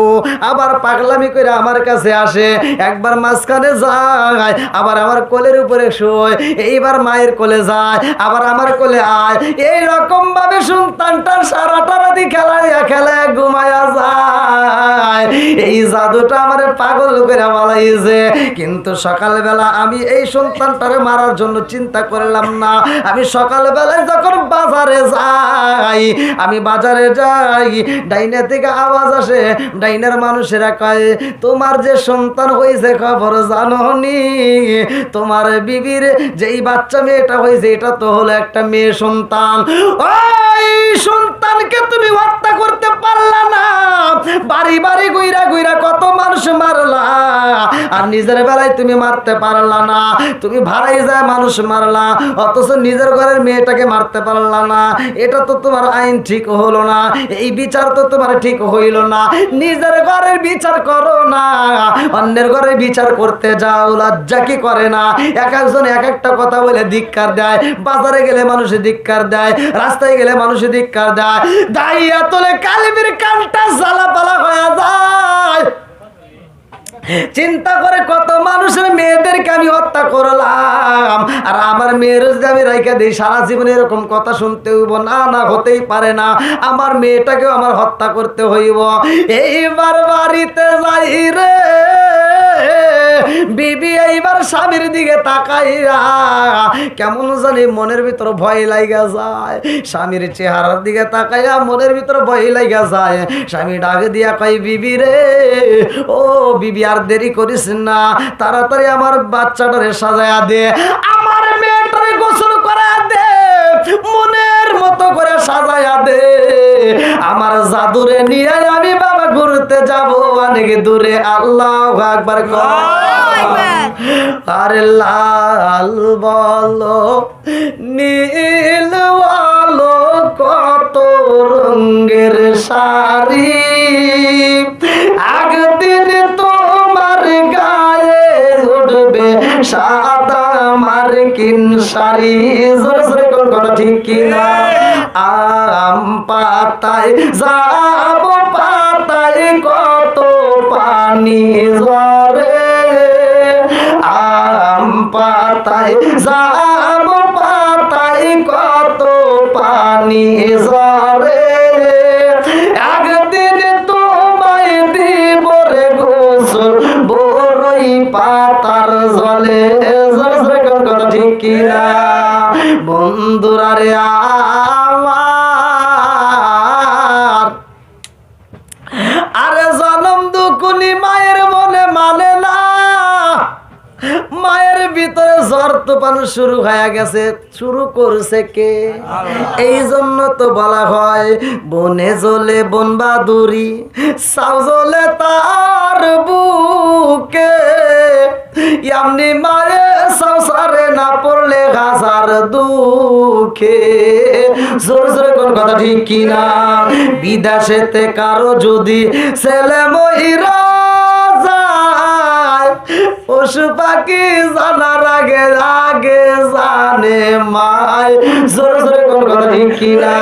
আবার পাগলামি করে আমার কাছে আসে, একবার মাঝখানে যায়, আবার আমার কোলের উপরে শোয়, এইবার মায়ের কোলে যায়, আবার আমার কোলে আয়। এই রকম ভাবে সন্তানটার সারাটা রাতি খেলায় খেলায় ঘুমায়া যায়। এই জাদুটা আমার পাগল করে বলাইছে। কিন্তু সকালবেলা আমি এই সন্তানটারে মারার জন্য চিন্তা করলাম না। আমি সকালবেলায় যখন বাজারে যাই, আমি বাজারে যাই, ডাইনে থেকে আওয়াজ আসে, ডাইনের মানুষেরা কয় তোমার যে সন্তান হয়েছে খবর জানো নি? তোমার বিবির যেই বাচ্চা মেয়েটা হয়েছে এটা তো হলো একটা মেয়ে সন্তান। ওই সন্তানকে তুমি হত্যা করতে পারলা না, বাড়ি বাড়ি গুইরা গুইরা কত মানুষ মারলা, আর নিজের বেলায় তুমি মারতে পারলা না। তুমি ভাড়াই যায় মানুষ মারলা, অথচ নিজের ঘরের মেয়েটাকে মারতে পারলা না। এটা তো তোমার আইন ঠিক হলো না, এই বিচার তো তোমার ঠিক হইল না। নিজের ঘরের বিচার করো না, অন্যের ঘরের বিচার করতে যাও, লজ্জা কি করে না? এক একজন এক একটা কথা বলে ধিক্কার দেয়। বাজারে গেলে মানুষে ধিক্কার দেয়, রাস্তায় গেলে মানুষে ধিক্কার দেয়। দাইয়া তোলে কালিমের কানটা জ্বালাপালা হয়ে যায়। চিন্তা করে কত মানুষের মেয়েদেরকে আমি হত্যা করলাম, আর আমার মেয়ের যদি আমি রাইখা দিই সারা জীবনে এরকম কথা শুনতে হইব না? না, হতেই পারে না। আমার মেয়েটাকেও আমার হত্যা করতে হইব। এইবার বাড়িতে যাই রে, বিবি এইবার স্বামীর দিকে তাকাইয়া কেমন জানি মনের ভিতর ভয় লাগা যায়। স্বামীর চেহারার দিকে তাকাইয়া মনের ভিতর ভয় লাগা যায়। স্বামী ডাক দিয়া কই বিবি রে, ও বিবি আর দেরি করিস না, তাড়াতাড়ি আমার বাচ্চাটারে সাজায়া দে, আমার মেয়েটারে গোসল করা দে, মনের মতো করে সাজায়া দে। আমার জাদুরে নিয়ে আমি বাবা ঘুরতে যাব অনেক দূরে। আল্লাহু আকবার। আরে লাল বলো নীল বলো কত রঙের শাড়ি, একদিন তোমার গায়ে উঠবে সাদা মার্কিন শাড়ি। জোরে জোরে কোন কথা ঠিক কিনা? আম পাতায় যাব পাতায় কত পানি ঝরে, আম পাতায় যাব পাতায় কত পানি ঝরে, একদিন তোমায় দিব রে গোসল বড়ই পাতার জলে। ঠিক কিনা বন্ধুরা রে আমার? আরে জনম দুকুনি মায়ের মনে মানে না, মায়ের ভিতরে জ্বর তুফান শুরু হয়ে গেছে। শুরু করছে কে? এই জন্য তো বলা হয় বনে জ্বলে বন বাদুরি, সাউ জ্বলে তার বুকে, এমনি মায়ে সংসারে না পড়লে হাজার দুঃখে। জোর জোরে কোন কথা ঠিক কিনা? বিদেশেতে কারো যদি ছেলে মহিরা পশু পাখি জানার আগে আগে জানে মায়। জোরে জোরে কোন কথা ঠিক কিনা?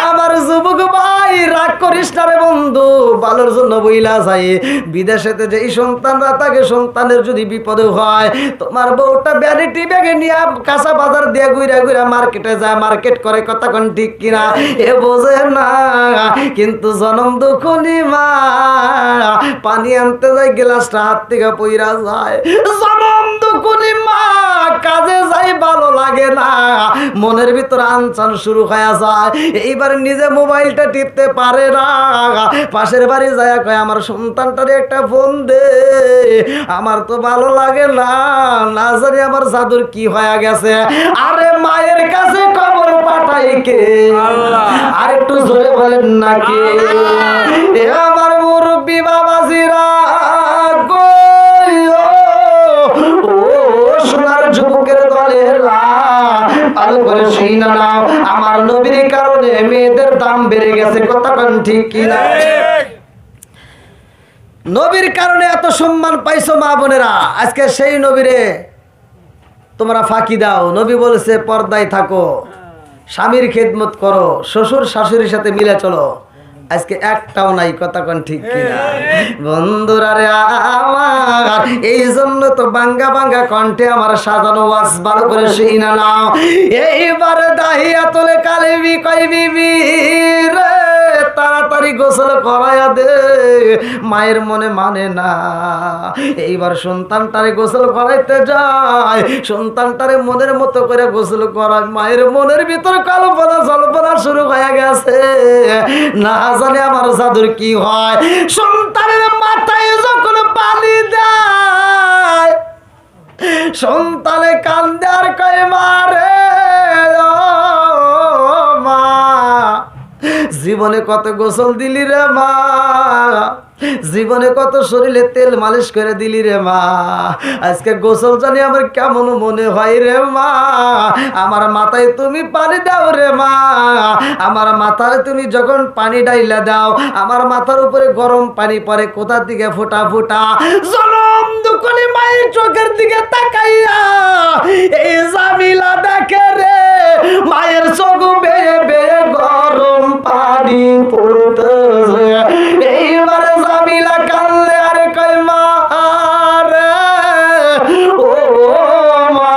আমার যুবক ভাই রাগ করিস না রে বন্ধু, ভালোর জন্য বইলা যায়। বিদেশেতে যে সন্তানরা থাকে, সন্তানের যদি বিপদ হয়, তোমার বউটা ভ্যানিটি ব্যাগে নিয়ে কাঁচা বাজার দিয়ে ঘুরা ঘুরা মার্কেটে যায়, মার্কেট করে, কথা কোন ঠিক কিনা? এ বোঝে না। কিন্তু জনম দুঃখনি মা পানি আনতে যায়, গ্লাসটা হাত থেকে পইরা যায়। জনম দুঃখনি মা কাজে যাই, ভালো লাগে না, মনের ভিতর আনচান শুরু হয়ে যায়। এইবার নিজে মোবাইলটা টিপতে পারে না, পাশের বাড়ি যায় কয় আমার সন্তানটারে একটা ফোন দে, আমার তো ভালো লাগে না, না জানি আমার জাদুর কি হয়ে গেছে। আরে মায়ের কাছে খবর পাঠাই কে? আর একটু জোরে বলেন নাকি? এ আমার মুরব্বী বাবাজিরা কই ও সোনার যুবকের দলেরা, ভালো করে শুনে নাও, আমার নবীর কারণে মেয়েদের দাম বেড়ে গেছে। কথা কোন ঠিক কিনা? নবীর কারণে এত সম্মান পাইছো মা বোনেরা, আজকে সেই নবীরে তোমরা ফাঁকি দাও। নবী বলেছে পর্দায় থাকো, স্বামীর খেদমত করো, শ্বশুর শাশুড়ির সাথে মিলে চলো। আজকে একটাও নাই। কথা কোন ঠিক কিনা? বন্ধুরা রে আমার, এই জন্য তো বাঙ্গা বাঙ্গা কণ্ঠে আমার সাজানো ওয়াজ ভালো করে শুনা নাও। এইবার দাহিয়া তোলে কালিবি কই বিবি রে, তাড়াতাড়ি গোসল করাইয়া দে। মায়ের মনে মানে না, এইবার সন্তানটারে গোসল করাইতে যায়, সন্তানটারে মনের মতো করে গোসল করায়। মায়ের মনের ভিতর কল্পনা জল্পনা শুরু হয়ে গেছে, না জানে আমার জাদুর কি হয়। সন্তানের মাথায় যখন পানি দেয়, সন্তানে কান্দে আর কয় মারে মা, জীবনে কত গোসল দিলি রে মা, জীবনে কত শরীরে তেল মালিশ করে দিলি রে মা, আজকে গোসল জানি আমার কেমন মনে হয় রে মা। আমার মাথায় তুমি পানি দাও রে মা, আমার মাথায় তুমি যখন পানি ডাইলা দাও, আমার মাথার উপরে গরম পানি পড়ে কোথার দিকে ফোঁটা ফোঁটা। জনম দুকলি মায়ের চোখের দিকে তাকাইয়া এই জামিলা দেখে রে, মায়ের চোখ বেয়ে বেয়ে গরম পানি পড়তেছে। এইবার জামিলা কান্দে আর কয় মা রে ও মা,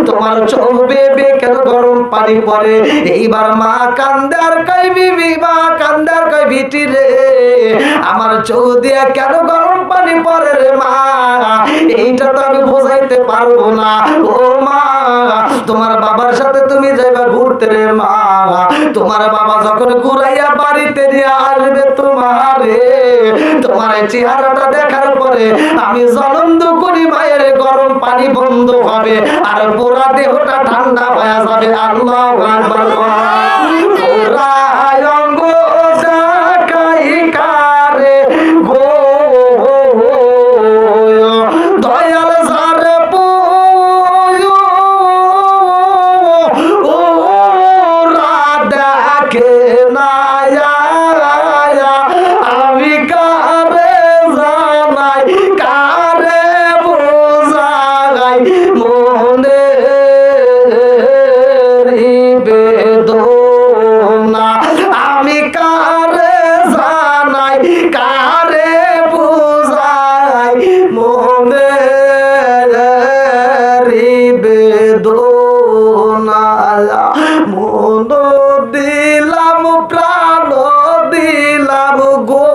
তোমার চোখ বেয়ে বেয়ে কেন গরম পানি পড়ে? এইবার মা কান্দে আর কয় বিবি, মা কান্দে আর কয় বিটি রে, আমার চোখ দিয়ে কেন গরম পানি পড়ে রে মা, এইটা তো আমি বোঝাইতে পারবো না। ও মা, তোমার বাবার সাথে তুমি যাইবা ঘুরতে রে মা, তোমার বাবা যখন ঘুরাইয়া বাড়িতে নিয়ে আসবে তোমারে, তোমার চেহারাটা দেখার পরে আমি জলন্দ করি মায়ের গরম পানি বন্ধ হবে আর পুরা দেহটা ঠান্ডা হয়ে যাবে। আল্লাহু আকবার। পুরা অঙ্গ জাকাই কারে গো দয়াল সারে পুয়ো ও রাধাকে নায়া, আমি কারে জানাই কারে বোঝাই মনে বেদনা, আমি কারে জানাই কারে বোঝাই মনে বেদনা, মন দিলাম প্রাণ দিলাম গো,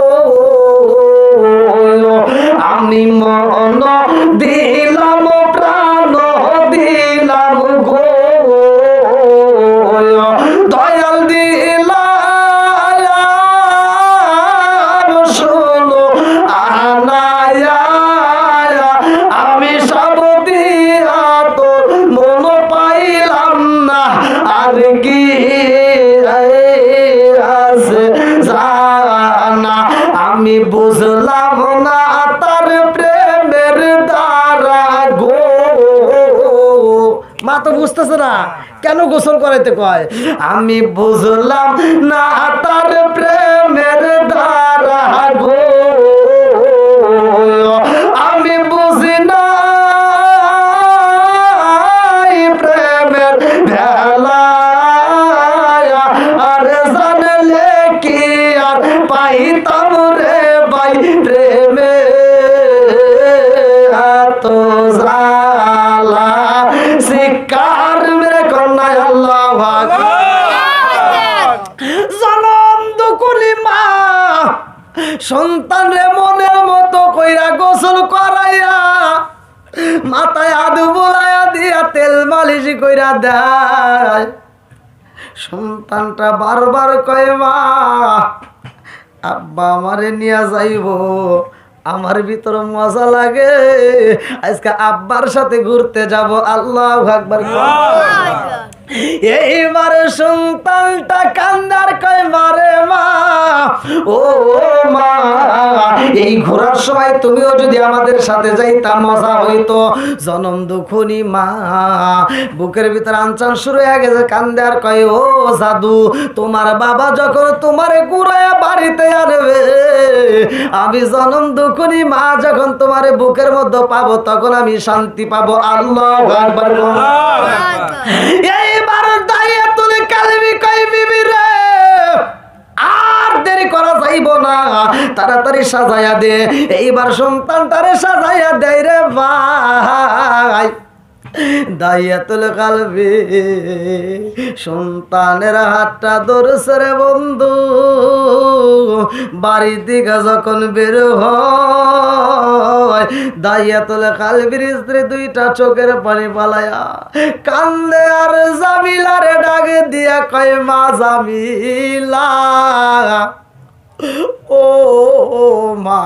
আমি মন দিলাম প্রাণ দিলাম গো, দয়াল দিলাম শোনো আনায়া, আমি সব দিয়া তোর মন পাইলাম না, আর কি আছে জানা, আমি বুঝলাম না তার প্রেমের দ্বারা গো। মা তো বুঝতেছে না কেন গোসল করাইতে কয়, আমি বুঝলাম না তার প্রেমের দ্বারা গো, আমি বুঝি না প্রেমের ভেলা, আর জানলে কি আর পাইতাম রে ভাই প্রেমে এত জালা, শিকার মেরে কন্যায় আল্লাহু আকবার। জনম দুকুলি মা সন্তান রে মনের মতো কইরা গোসল করাইয়া মাথায় হাত বুলাইয়া দিয়া তেল মালিশ কইরা দেয়, সন্তানটা বারবার কয় মা আব্বা আমারে নিয়ে যাইব, আমার ভিতর মজা লাগে, আজকে আব্বার সাথে ঘুরতে যাব। আল্লাহু আকবার। এইবার সন্তানটা কান্দার কয় মারে মা, ও মা এই ঘোরার সময় তুমিও যদি আমাদের সাথে যাইতা মজা হইতো। জনম দুখুনি মা বুকের ভিতর আনচান শুরু হয়ে গেছে, কান্দে আর কয় ও জাদু, তোমার বাবা যখন তোমারে ঘুরায়া বাড়িতে আনবে, আমি জনম দুখুনি মা যখন তোমারে বুকের মধ্যে পাবো তখন আমি শান্তি পাবো। আল্লাহু আকবার। এইবার দাইয়াতুল কালবি কই বিবি রে আর দেরি করা যাইব না, তাড়াতাড়ি সাজায়া দে। এইবার সন্তানটারে সাজায়া দেয় রে ভাই। দাইয়াতুল কালবি সন্তানের হাতটা ধরছে রে বন্ধু, বাড়ি দিকে যখন বের হয় দাইয়াতুল কালবির স্ত্রী দুইটা চোখের পানি পালায়া কান্দে আর জামিলারে ডাকে দিয়া কয় মা জামিলা, ও মা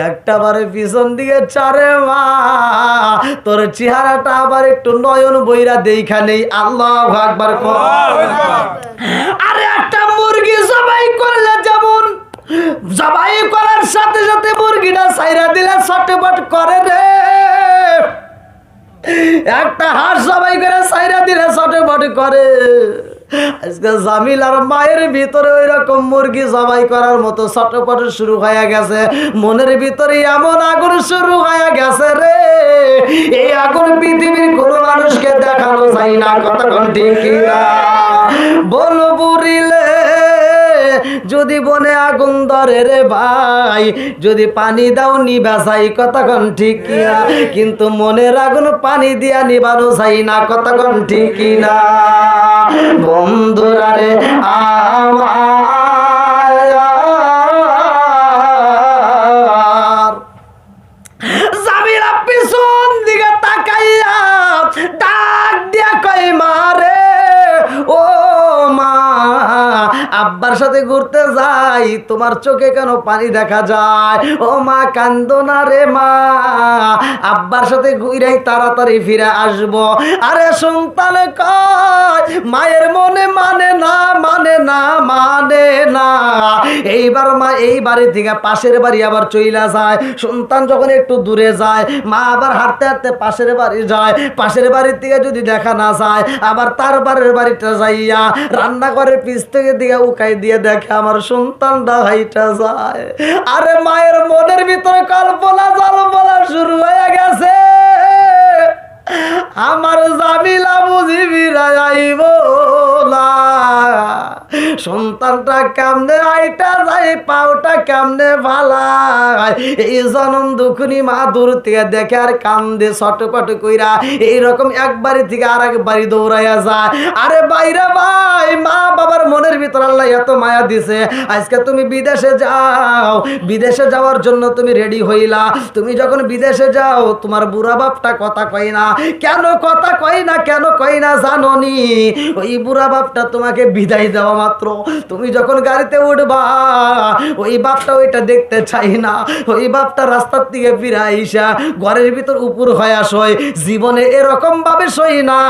একটা বারে পিছন দিকে চারে মা, তোর চেহারাটা আবার একটু নয়ন বইরা দেখা নেই। আল্লাহু আকবার। আরে একটা মুরগি জবাই করলে যেমন জবাই করার সাথে সাথে মুরগিটা ছাইরা দিলে ছটপট করে রে, একটা হাঁস জবাই করে ছাইরা দিলে ছটপট করে। আজকে জামিলার মায়ের ভিতরে ওই রকম মুরগি জবাই করার মতো ছটপট শুরু হয়ে গেছে, মনের ভিতরে এমন আগুন শুরু হয়ে গেছে রে, এই আগুন পৃথিবীর কোনো মানুষকে দেখানো যায় না। কতক্ষণ ঠিক না বল বুড়িলে যদি বনে আগুন ধরে রে ভাই, যদি পানি দাও নিবা যাই। কতক্ষণ ঠিক না, কিন্তু মনের আগুন পানি দিয়া নিবানো যাই না। কতক্ষণ ঠিক না বন্ধুরা রে আমার, জামিলা পিছন দিকে তাকাইয়া ডাক দিয়া কই মারে, ও মা আব্বার সাথে ঘুরতে যাই, তোমার চোখে কেন পানি দেখা যায়? ও মা কান্দো না রে মা, আব্বার সাথে ঘুরাই তাড়াতাড়ি ফিরে আসবো। আরে সন্তান কয় মায়ের মনে মানে না, মানে না, মানে না। এইবার মা এই বাড়ি থেকে পাশের বাড়ি আবার চইলা যায়। সন্তান যখন একটু দূরে যায় মা আবার হাঁটতে হাঁটতে পাশের বাড়ি যায়, পাশের বাড়ির থেকে যদি দেখা না যায় আবার তার বাড়ির বাড়িটা যাইয়া রান্নাঘরের পিছ থেকে দিকে উকাই দিয়ে দেখে আমার সন্তানটা হাইটা যায়। আরে মায়ের মনের ভিতরে কল্পনা জল্পনা শুরু হয়ে গেছে, আমার জামিলা বুঝি বিরাইব না, সন্তানটা কেমনে আইটা যায়, পাওটা কেমনে ভালায়। এই জনম দুখুনি মা দূর থেকে দেখে আর কান্দে ছটপট কইরা, এইরকম এক বাড়ি থেকে আর এক বাড়ি দৌড়াইয়া যায়। আরে বাইরে ভাই, মা বাবার মনের ভিতর আল্লাহ এত মায়া দিছে, আজকে তুমি বিদেশে যাও, বিদেশে যাওয়ার জন্য তুমি রেডি হইলা। তুমি যখন বিদেশে যাও তোমার বুড়া বাপটা কথা কয় না, কেন কথা কয় না, কেন কয় না জানো নি? ওই বুড়া বাপটা তোমাকে বিদায় দেওয়া মাত্র তুমি যখন গাড়িতে উঠবা ওই বাপটা ওইটা দেখতে চাই না, ওই বাপটা রাস্তার দিকে ফিরে আইসা ঘরের ভিতর উপর হয়ে শোয়। জীবনে এরকম ভাবে শোয় না,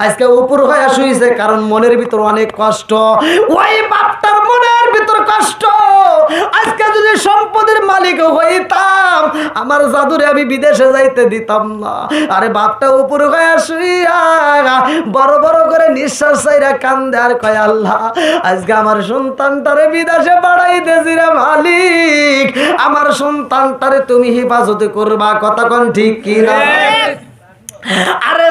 আজকে উপর হয়ে শুইছে কারণ মনের ভিতর অনেক কষ্ট। ওই বাপটার মনের ভিতর কষ্ট, আজকে যদি সম্পদের মালিক হইতাম আমার জাদুরে আমি বিদেশে যাইতে দিতাম না। আরে বাপটা উপর হয়ে শুইয়া বড় বড় করে নিঃশ্বাস চাইরা কান্দে আর কয় আল্লাহ আজকে আমার সন্তানটারে বিদেশে পাঠাইতেছি রে মালিক, আমার সন্তানটারে তুমি হেফাজত করবা। কতক্ষণ ঠিক কিনা? আরে